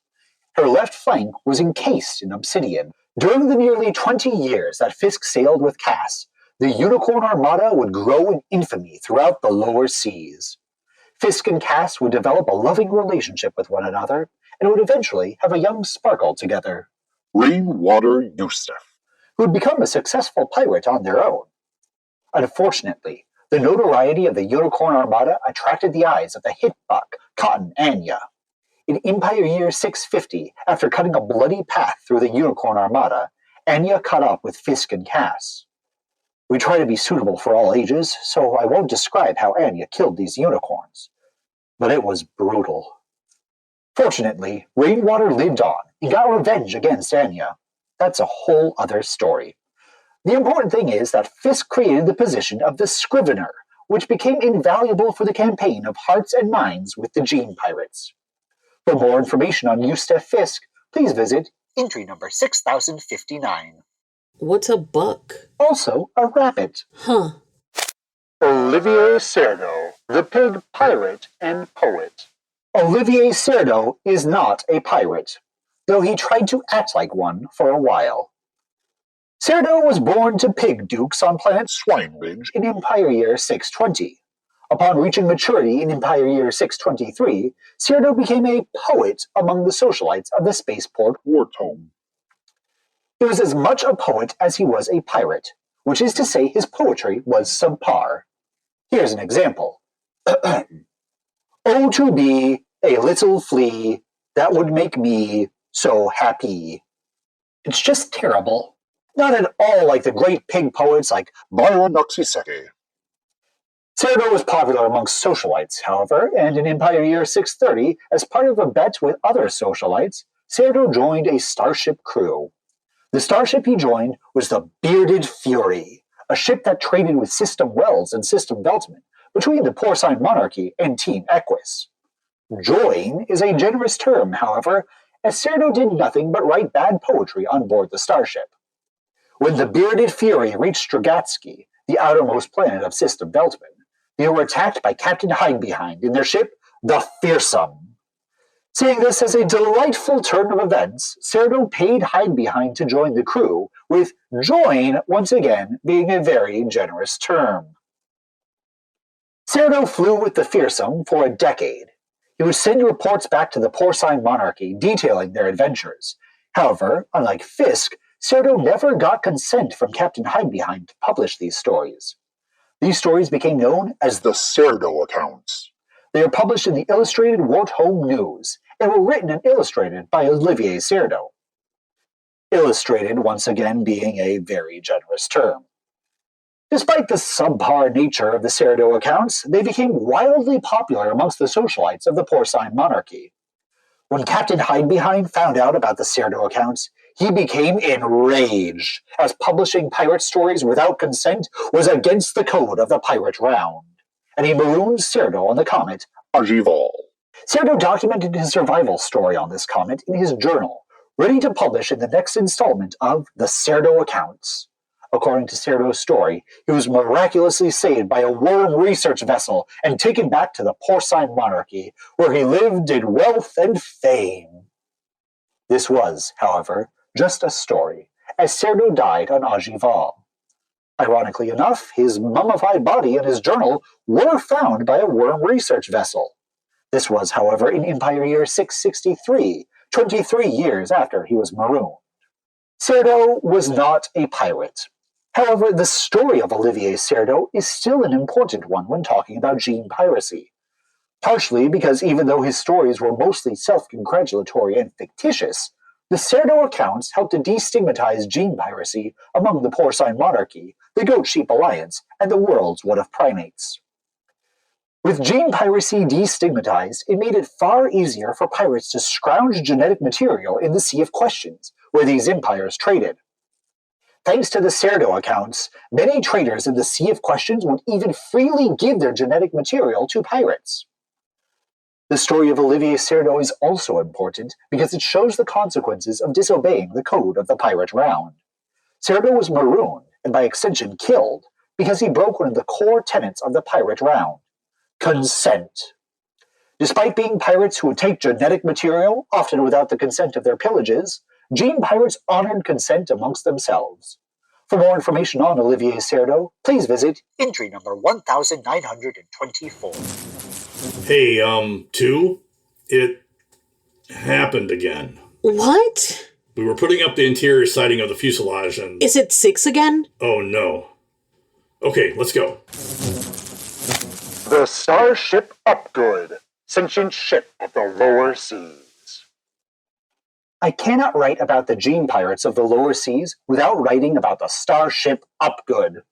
Her left flank was encased in obsidian. During the nearly 20 years that Fisk sailed with Cass, the Unicorn Armada would grow in infamy throughout the lower seas. Fisk and Cass would develop a loving relationship with one another, and would eventually have a young Sparkle together, Rainwater Eustace. who would become a successful pirate on their own. Unfortunately, the notoriety of the Unicorn Armada attracted the eyes of the hitbuck Cotton Anya. In Empire Year 650, after cutting a bloody path through the Unicorn Armada, Anya caught up with Fisk and Cass. We try to be suitable for all ages, so I won't describe how Anya killed these unicorns. But it was brutal. Fortunately, Rainwater lived on and got revenge against Anya. That's a whole other story. The important thing is that Fisk created the position of the Scrivener, which became invaluable for the campaign of Hearts and Minds with the Gene Pirates. For more information on Eustace Fisk, please visit entry number 6059. What's a buck? Also, a rabbit. Huh. Olivier Cerdo, the pig pirate and poet. Olivier Cerdo is not a pirate, though he tried to act like one for a while. Cerdo was born to pig dukes on planet Swinebridge. in Empire Year 620. Upon reaching maturity in Empire Year 623, Cerdo became a poet among the socialites of the spaceport Wartome. He was as much a poet as he was a pirate, which is to say his poetry was subpar. Here's an example. Oh, to be a little flea, that would make me so happy. It's just terrible. Not at all like the great pig poets like Byron Noxiseki. Cerdo was popular amongst socialites, however, and in Empire Year 630, as part of a bet with other socialites, Cerdo joined a starship crew. The starship he joined was the Bearded Fury, a ship that traded with System Wells and System Veltman between the Porcine Monarchy and Team Equus. Join is a generous term, however, as Cerdo did nothing but write bad poetry on board the starship. When the Bearded Fury reached Stragatsky, the outermost planet of System Veltman, they were attacked by Captain Hidebehind in their ship, the Fearsome. Seeing this as a delightful turn of events, Cerdo paid Hidebehind to join the crew, with join once again being a very generous term. Cerdo flew with the Fearsome for a decade. He would send reports back to the Porcine Monarchy detailing their adventures. However, unlike Fisk, Cerdo never got consent from Captain Hidebehind to publish these stories. These stories became known as The Cerdo Accounts. They are published in the Illustrated Wart Home News and were written and illustrated by Olivier Cerdo. Illustrated, once again, being a very generous term. Despite the subpar nature of the Cerdo accounts, they became wildly popular amongst the socialites of the Porcine Monarchy. When Captain Hidebehind found out about the Cerdo accounts, he became enraged, as publishing pirate stories without consent was against the code of the pirate round, and he marooned Cerdo on the comet Agival. Cerdo documented his survival story on this comet in his journal, ready to publish in the next installment of the Cerdo Accounts. According to Cerdo's story, he was miraculously saved by a worm research vessel and taken back to the Porcine Monarchy, where he lived in wealth and fame. This was, however, just a story, as Cerdo died on Agival. Ironically enough, his mummified body and his journal were found by a worm research vessel. This was, however, in Empire Year 663, 23 years after he was marooned. Cerdo was not a pirate. However, the story of Olivier Cerdo is still an important one when talking about Gene Piracy. Partially because even though his stories were mostly self-congratulatory and fictitious, the Cerdo accounts helped to destigmatize Gene Piracy among the Porcine Monarchy, the Goat Sheep Alliance, and the world's What If Primates. With Gene Piracy destigmatized, it made it far easier for pirates to scrounge genetic material in the Sea of Questions, where these empires traded. Thanks to the Cerdo accounts, many traders in the Sea of Questions would even freely give their genetic material to pirates. The story of Olivier Cerdo is also important because it shows the consequences of disobeying the code of the pirate round. Cerdo was marooned, and by extension killed, because he broke one of the core tenets of the pirate round: consent. Despite being pirates who would take genetic material, often without the consent of their pillages, Gene pirates honored consent amongst themselves. For more information on Olivier Cerdo, please visit entry number 1924. Hey, 2, it happened again. What? We were putting up the interior siding of the fuselage and... Is it 6 again? Oh no. Okay, let's go. The Starship Upgood, sentient ship of the lower seas. I cannot write about the Gene Pirates of the lower seas without writing about the Starship Upgood.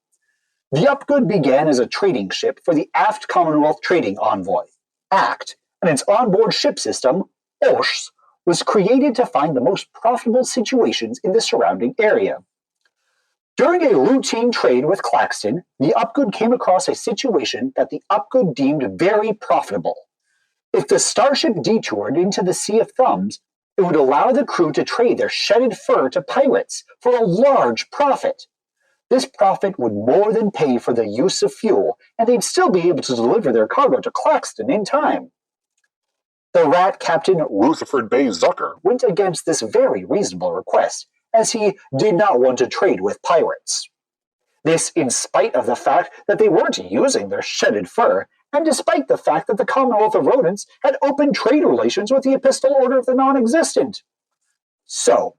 The Upgood began as a trading ship for the Aft Commonwealth Trading Envoy, ACT, and its onboard ship system, OSH, was created to find the most profitable situations in the surrounding area. During a routine trade with Claxton, the Upgood came across a situation that the Upgood deemed very profitable. If the starship detoured into the Sea of Thumbs, it would allow the crew to trade their shedded fur to pirates for a large profit. This profit would more than pay for the use of fuel, and they'd still be able to deliver their cargo to Claxton in time. The rat captain Rutherford Bay Zucker went against this very reasonable request, as he did not want to trade with pirates. This in spite of the fact that they weren't using their shedded fur, and despite the fact that the Commonwealth of Rodents had open trade relations with the Epistle Order of the Non-Existent. So,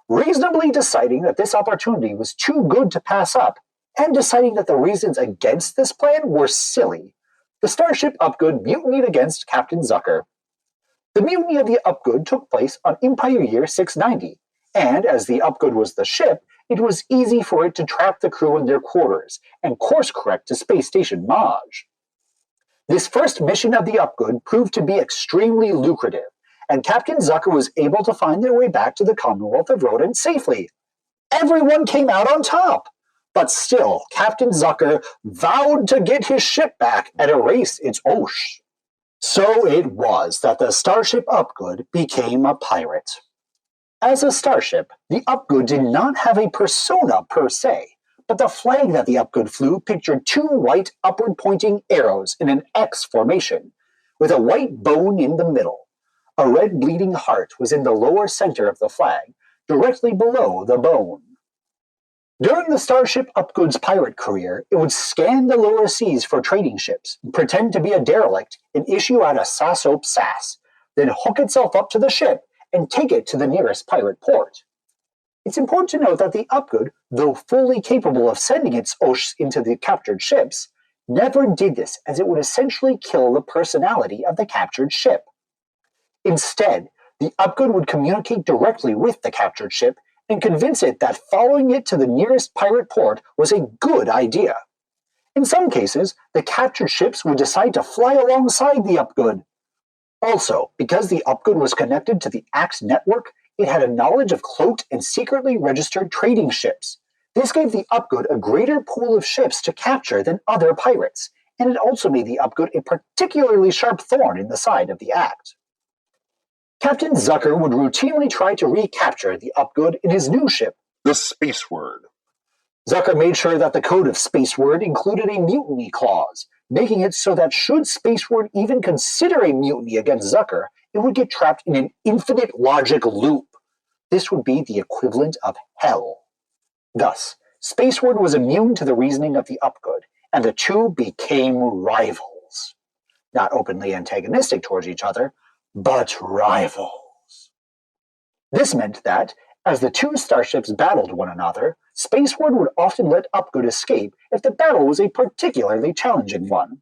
reasonably deciding that this opportunity was too good to pass up, and deciding that the reasons against this plan were silly, the Starship Upgood mutinied against Captain Zucker. The mutiny of the Upgood took place on Empire Year 690, And as the Upgood was the ship, it was easy for it to trap the crew in their quarters and course-correct to Space Station Maj. This first mission of the Upgood proved to be extremely lucrative, and Captain Zucker was able to find their way back to the Commonwealth of Rodent safely. Everyone came out on top! But still, Captain Zucker vowed to get his ship back and erase its osh. So it was that the Starship Upgood became a pirate. As a starship, the Upgood did not have a persona per se, but the flag that the Upgood flew pictured two white upward-pointing arrows in an X formation, with a white bone in the middle. A red bleeding heart was in the lower center of the flag, directly below the bone. During the Starship Upgood's pirate career, it would scan the lower seas for trading ships, pretend to be a derelict, and issue out a sassope sass, then hook itself up to the ship and take it to the nearest pirate port. It's important to note that the Upgood, though fully capable of sending its osh into the captured ships, never did this, as it would essentially kill the personality of the captured ship. Instead, the Upgood would communicate directly with the captured ship and convince it that following it to the nearest pirate port was a good idea. In some cases, the captured ships would decide to fly alongside the Upgood. Also, because the Upgood was connected to the Axe network, it had a knowledge of cloaked and secretly registered trading ships. This gave the Upgood a greater pool of ships to capture than other pirates, and it also made the Upgood a particularly sharp thorn in the side of the Act. Captain Zucker would routinely try to recapture the Upgood in his new ship, The Space Word. Zucker made sure that the code of Space Word included a mutiny clause, making it so that should Space Word even consider a mutiny against Zucker, it would get trapped in an infinite logic loop. This would be the equivalent of hell. Thus, Space Word was immune to the reasoning of the Upgood, and the two became rivals. Not openly antagonistic towards each other, but rivals. This meant that, as the two starships battled one another, Space Word would often let Upgood escape if the battle was a particularly challenging one.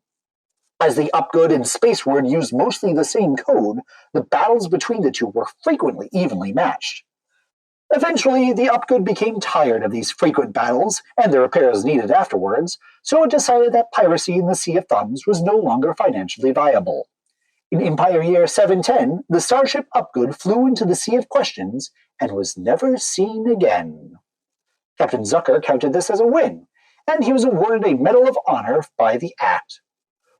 As the Upgood and Space Word used mostly the same code, the battles between the two were frequently evenly matched. Eventually, the Upgood became tired of these frequent battles and the repairs needed afterwards, so it decided that piracy in the Sea of Thumbs was no longer financially viable. In Empire Year 710, the Starship Upgood flew into the Sea of Questions and was never seen again. Captain Zucker counted this as a win, and he was awarded a Medal of Honor by the Act.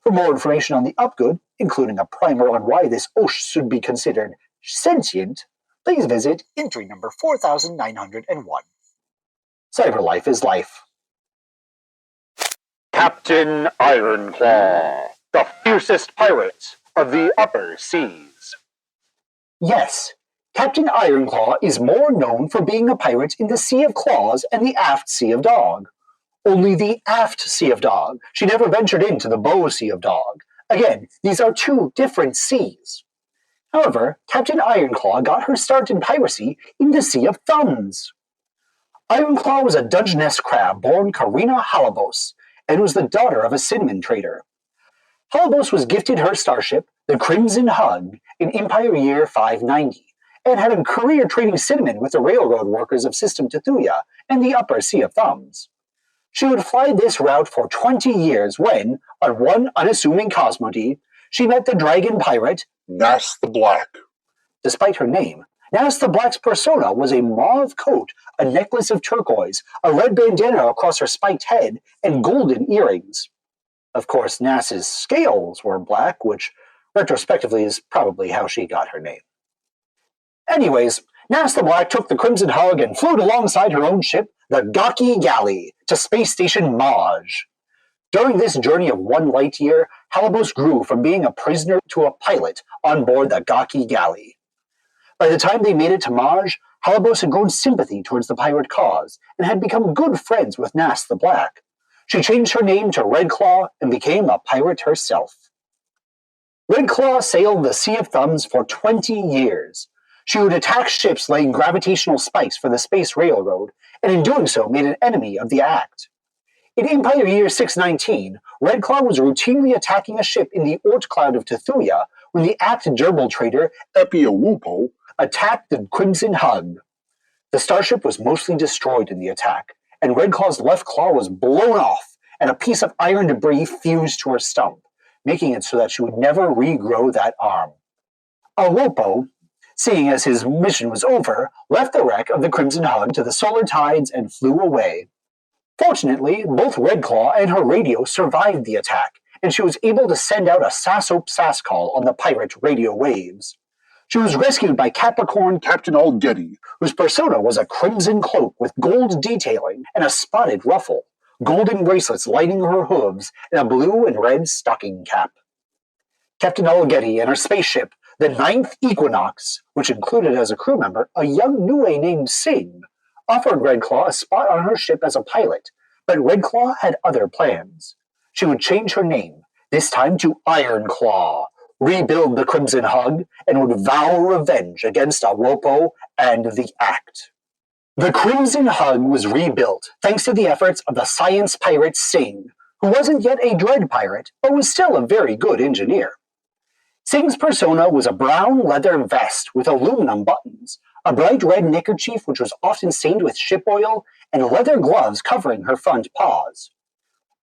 For more information on the Upgood, including a primer on why this osh should be considered sentient, please visit entry number 4901. Cyberlife is life. Captain Ironclaw, the fiercest pirate of the upper seas. Yes, Captain Ironclaw is more known for being a pirate in the Sea of Claws and the Aft Sea of Dog. Only the Aft Sea of Dog. She never ventured into the Bow Sea of Dog. Again, these are two different seas. However, Captain Ironclaw got her start in piracy in the Sea of Thumbs. Ironclaw was a Dungeness crab born Karina Halibos, and was the daughter of a cinnamon trader. Halibos was gifted her starship, the Crimson Hug, in Empire Year 590, and had a career trading cinnamon with the railroad workers of System Tethuya and the Upper Sea of Thumbs. She would fly this route for 20 years when, on one unassuming cosmody, she met the dragon pirate Nas the Black. Despite her name, Nas the Black's persona was a mauve coat, a necklace of turquoise, a red bandana across her spiked head, and golden earrings. Of course, Nas's scales were black, which retrospectively is probably how she got her name. Anyways, Nas the Black took the Crimson Hug and flew alongside her own ship, the Gaki Galley, to Space Station Maj. During this journey of 1 light year, Halibos grew from being a prisoner to a pilot on board the Gaki Galley. By the time they made it to Maj, Halibos had grown sympathy towards the pirate cause and had become good friends with Nas the Black. She changed her name to Redclaw and became a pirate herself. Redclaw sailed the Sea of Thumbs for 20 years. She would attack ships laying gravitational spikes for the Space Railroad, and in doing so made an enemy of the Act. In Empire Year 619, Redclaw was routinely attacking a ship in the Oort Cloud of Tethuya when the Act gerbil trader Epiawupo attacked the Crimson Hug. The starship was mostly destroyed in the attack, and Red Claw's left claw was blown off, and a piece of iron debris fused to her stump, making it so that she would never regrow that arm. Awopo, seeing as his mission was over, left the wreck of the Crimson Hug to the solar tides and flew away. Fortunately, both Red Claw and her radio survived the attack, and she was able to send out a sass call on the pirate radio waves. She was rescued by Capricorn Captain Algetty, whose persona was a crimson cloak with gold detailing and a spotted ruffle, golden bracelets lighting her hooves, and a blue and red stocking cap. Captain Algetty and her spaceship, the 9th Equinox, which included as a crew member a young Niue named Sing, offered Red Claw a spot on her ship as a pilot, but Red Claw had other plans. She would change her name, this time to Iron Claw, rebuild the Crimson Hug, and would vow revenge against Awopo and the Act. The Crimson Hug was rebuilt thanks to the efforts of the science pirate Sing, who wasn't yet a dread pirate, but was still a very good engineer. Sing's persona was a brown leather vest with aluminum buttons, a bright red neckerchief which was often stained with ship oil, and leather gloves covering her front paws.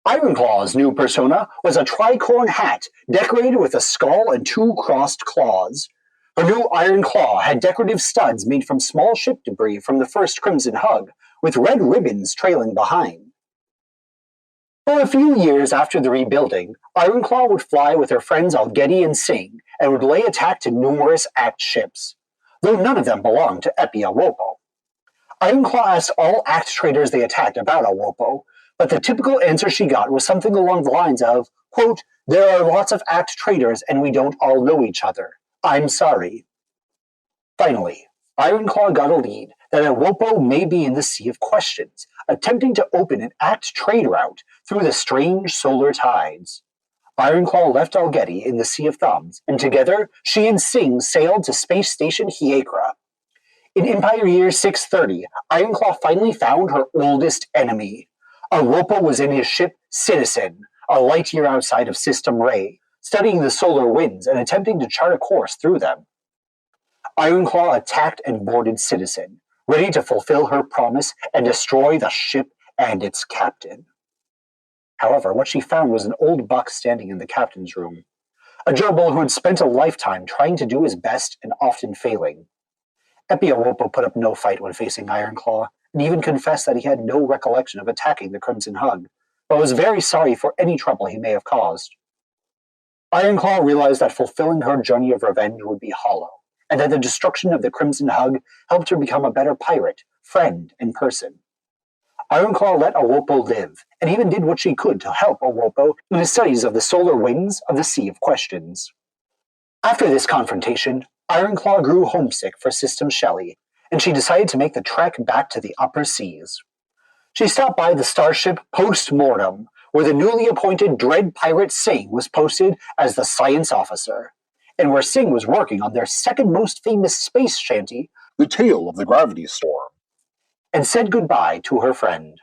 Ironclaw's new persona was a tricorn hat decorated with a skull and 2 crossed claws. Her new Iron Claw had decorative studs made from small ship debris from the first Crimson Hug, with red ribbons trailing behind. For a few years after the rebuilding, Ironclaw would fly with her friends Algetty and Sing, and would lay attack to numerous Act ships, though none of them belonged to Epi Awopo. Ironclaw asked all Act traders they attacked about Awopo, but the typical answer she got was something along the lines of, quote, "There are lots of Act traders and we don't all know each other. I'm sorry." Finally, Ironclaw got a lead that Awopo may be in the Sea of Questions, attempting to open an Act trade route through the strange solar tides. Ironclaw left Algetty in the Sea of Thumbs, and together she and Sing sailed to Space Station Hiekra. In Empire Year 630, Ironclaw finally found her oldest enemy. Awopo was in his ship Citizen, a light year outside of System Ray, studying the solar winds and attempting to chart a course through them. Ironclaw attacked and boarded Citizen, ready to fulfill her promise and destroy the ship and its captain. However, what she found was an old buck standing in the captain's room, a gerbil who had spent a lifetime trying to do his best and often failing. Epi Awopo put up no fight when facing Ironclaw, and even confessed that he had no recollection of attacking the Crimson Hug, but was very sorry for any trouble he may have caused. Ironclaw realized that fulfilling her journey of revenge would be hollow, and that the destruction of the Crimson Hug helped her become a better pirate, friend, and person. Ironclaw let Awopo live, and even did what she could to help Awopo in his studies of the solar winds of the Sea of Questions. After this confrontation, Ironclaw grew homesick for System Shelley, and she decided to make the trek back to the upper seas. She stopped by the starship Post-Mortem, where the newly appointed Dread Pirate Sing was posted as the science officer, and where Sing was working on their second most famous space shanty, The Tale of the Gravity Storm, and said goodbye to her friend.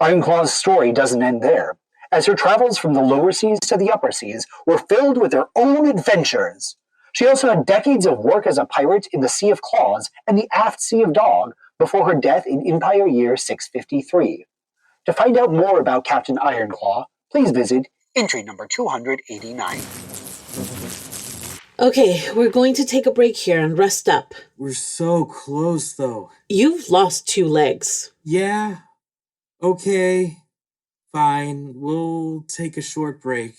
Ironclaw's story doesn't end there, as her travels from the lower seas to the upper seas were filled with their own adventures. She also had decades of work as a pirate in the Sea of Claws and the Aft Sea of Dog before her death in Empire Year 653. To find out more about Captain Ironclaw, please visit entry number 289. Okay, we're going to take a break here and rest up. We're so close, though. You've lost 2 legs. Yeah? Okay. Fine. We'll take a short break.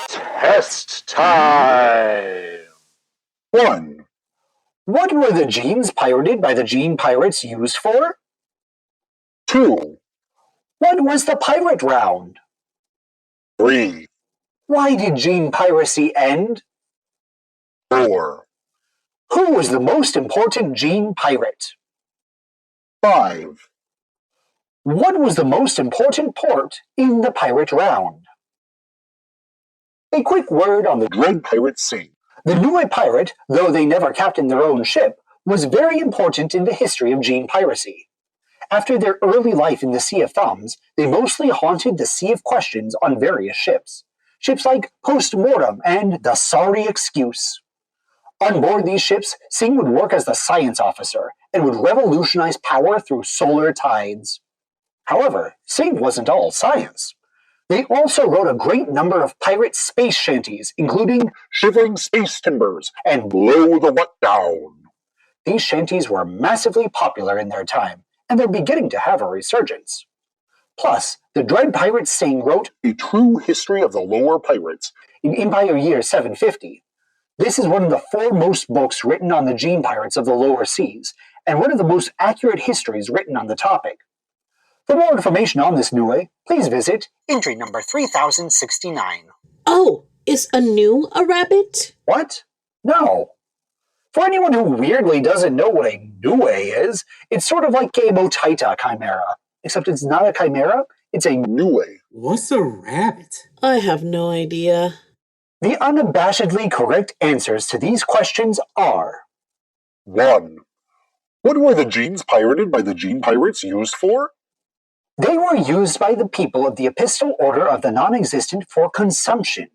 Test time! 1, What were the genes pirated by the Gene Pirates used for? 2, What was the pirate round? 3, Why did Gene Piracy end? 4, Who was the most important Gene Pirate? 5, What was the most important port in the pirate round? A quick word on the Dread Pirate Sing. The Niue pirate, though they never captained their own ship, was very important in the history of Gene Piracy. After their early life in the Sea of Thumbs, they mostly haunted the Sea of Questions on various ships. Ships like Postmortem and the Sorry Excuse. On board these ships, Singh would work as the science officer and would revolutionize power through solar tides. However, Singh wasn't all science. They also wrote a great number of pirate space shanties, including Shivering Space Timbers and Blow the What Down. These shanties were massively popular in their time, and they're beginning to have a resurgence. Plus, the Dread Pirate Singh wrote A True History of the Lower Pirates in Empire Year 750. This is one of the foremost books written on the Gene Pirates of the lower seas, and one of the most accurate histories written on the topic. For more information on this Niue, please visit entry number 3069. Oh, is Anu a rabbit? What? No. For anyone who weirdly doesn't know what a Niue is, it's sort of like a Motaita chimera. Except it's not a chimera, it's a Niue. What's a rabbit? I have no idea. The unabashedly correct answers to these questions are 1. What were the genes pirated by the Gene Pirates used for? They were used by the people of the Epistle Order of the Non-Existent for consumption.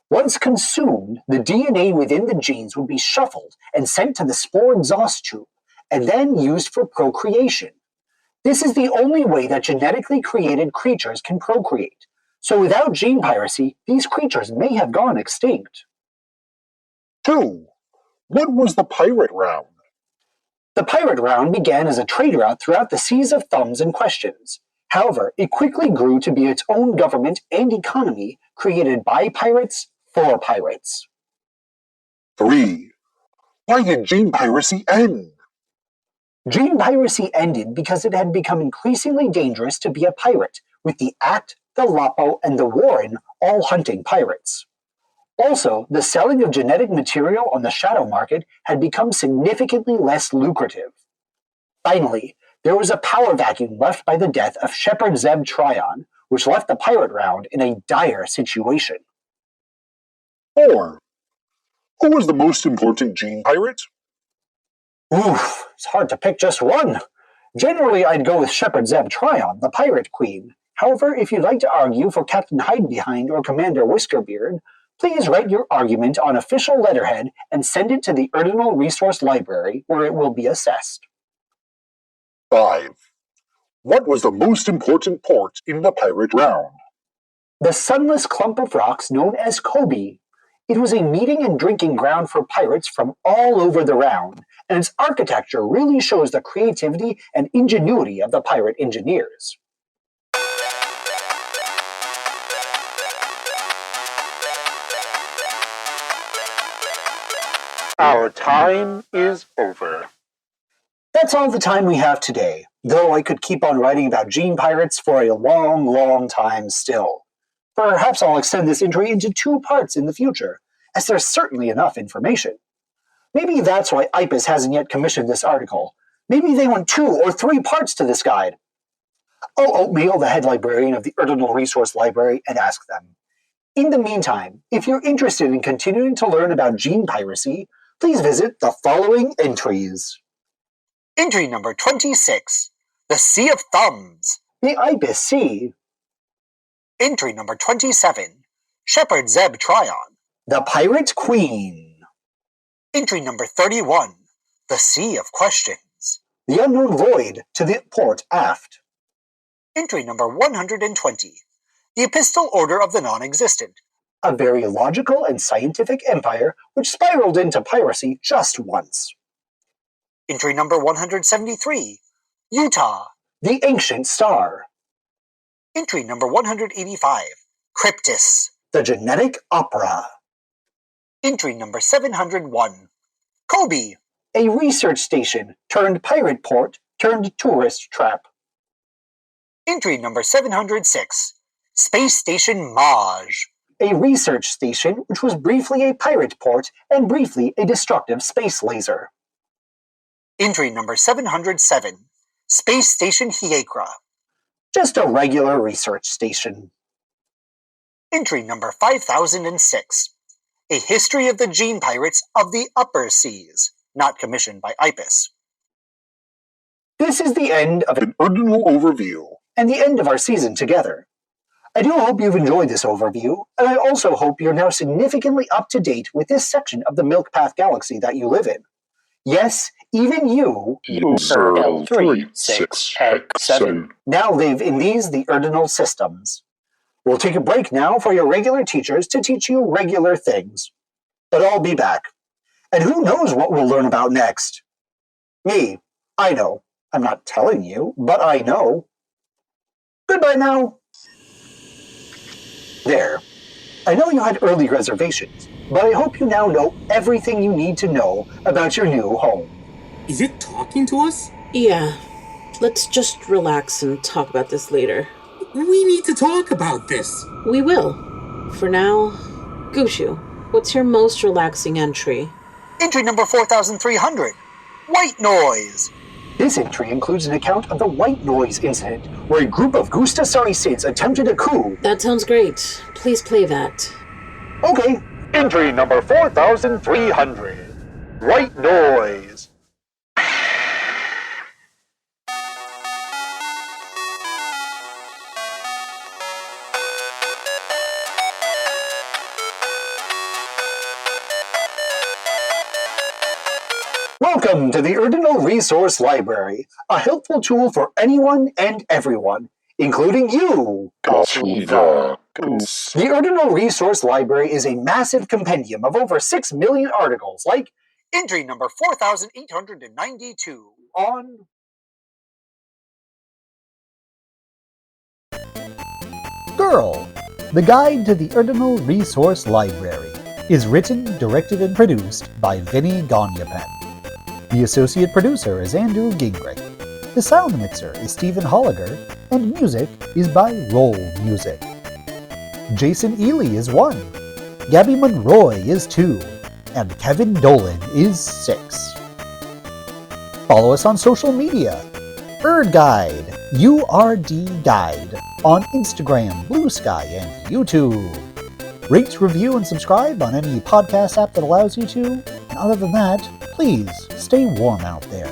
Once consumed, the DNA within the genes would be shuffled and sent to the spore exhaust tube, and then used for procreation. This is the only way that genetically created creatures can procreate, so without gene piracy, these creatures may have gone extinct. 2. What was the pirate round? The pirate round began as a trade route throughout the seas of Thumbs and Questions. However, it quickly grew to be its own government and economy, created by pirates for pirates. 3. Why did gene piracy end? Gene piracy ended because it had become increasingly dangerous to be a pirate, with the Act, the Lapo, and the Warren all hunting pirates. Also, the selling of genetic material on the shadow market had become significantly less lucrative. Finally, there was a power vacuum left by the death of Shepherd Zeb Tryon, which left the pirate round in a dire situation. 4. Who was the most important gene pirate? Oof, it's hard to pick just one. Generally, I'd go with Shepherd Zeb Tryon, the Pirate Queen. However, if you'd like to argue for Captain Hidebehind or Commander Whiskerbeard, please write your argument on official letterhead and send it to the Erdinal Resource Library, where it will be assessed. 5. What was the most important port in the pirate round? The sunless clump of rocks known as Kobe. It was a meeting and drinking ground for pirates from all over the round, and its architecture really shows the creativity and ingenuity of the pirate engineers. Our time is over. That's all the time we have today, though I could keep on writing about gene pirates for a long, long time still. Perhaps I'll extend this entry into 2 parts in the future, as there's certainly enough information. Maybe that's why IPIS hasn't yet commissioned this article. Maybe they want 2 or 3 parts to this guide. I'll mail the head librarian of the Erdinal Resource Library and ask them. In the meantime, if you're interested in continuing to learn about gene piracy, please visit the following entries. Entry number 26, the Sea of Thumbs. The Ibis Sea. Entry number 27, Shepherd Zeb Tryon. The Pirate Queen. Entry number 31, the Sea of Questions. The Unknown Void to the port aft. Entry number 120, the Epistle Order of the Non-Existent. A very logical and scientific empire which spiraled into piracy just once. Entry number 173, Utah. The Ancient Star. Entry number 185, Cryptis. The Genetic Opera. Entry number 701, Kobe. A research station turned pirate port turned tourist trap. Entry number 706, Space Station Maj. A research station which was briefly a pirate port and briefly a destructive space laser. Entry number 707, Space Station Hiekra. Just a regular research station. Entry number 5006, A History of the Gene Pirates of the Upper Seas, not commissioned by IPIS. This is the end of An ordinal overview. and the end of our season together. I do hope you've enjoyed this overview, and I also hope you're now significantly up to date with this section of the Milk Path Galaxy that you live in. Yes, even you, L3, now live in these the ordinal systems. We'll take a break now for your regular teachers to teach you regular things. But I'll be back. And who knows what we'll learn about next? Me, I know. I'm not telling you, but I know. Goodbye now. There. I know you had early reservations, but I hope you now know everything you need to know about your new home. Is it talking to us? Yeah. Let's just relax and talk about this later. We need to talk about this. We will. For now, Gushu, what's your most relaxing entry? Entry number 4300. White Noise. This entry includes an account of the White Noise incident, where a group of Gustasari Sids attempted a coup. That sounds great. Please play that. Okay. Entry number 4300. White Noise. Welcome to the Ordinal Resource Library, a helpful tool for anyone and everyone, including you. The Ordinal Resource Library is a massive compendium of over 6 million articles, like entry number 4892 on Girl, the Guide to the Ordinal Resource Library, is written, directed, and produced by Vinny Gagnapen. The associate producer is Andrew Gingrich. The sound mixer is Stephen Holliger, and music is by Roll Music. Jason Ely is 1, Gabby Monroy is 2, and Kevin Dolan is 6. Follow us on social media. Guide, URD Guide, on Instagram, Blue Sky, and YouTube. Rate, review, and subscribe on any podcast app that allows you to. And other than that, please stay warm out there.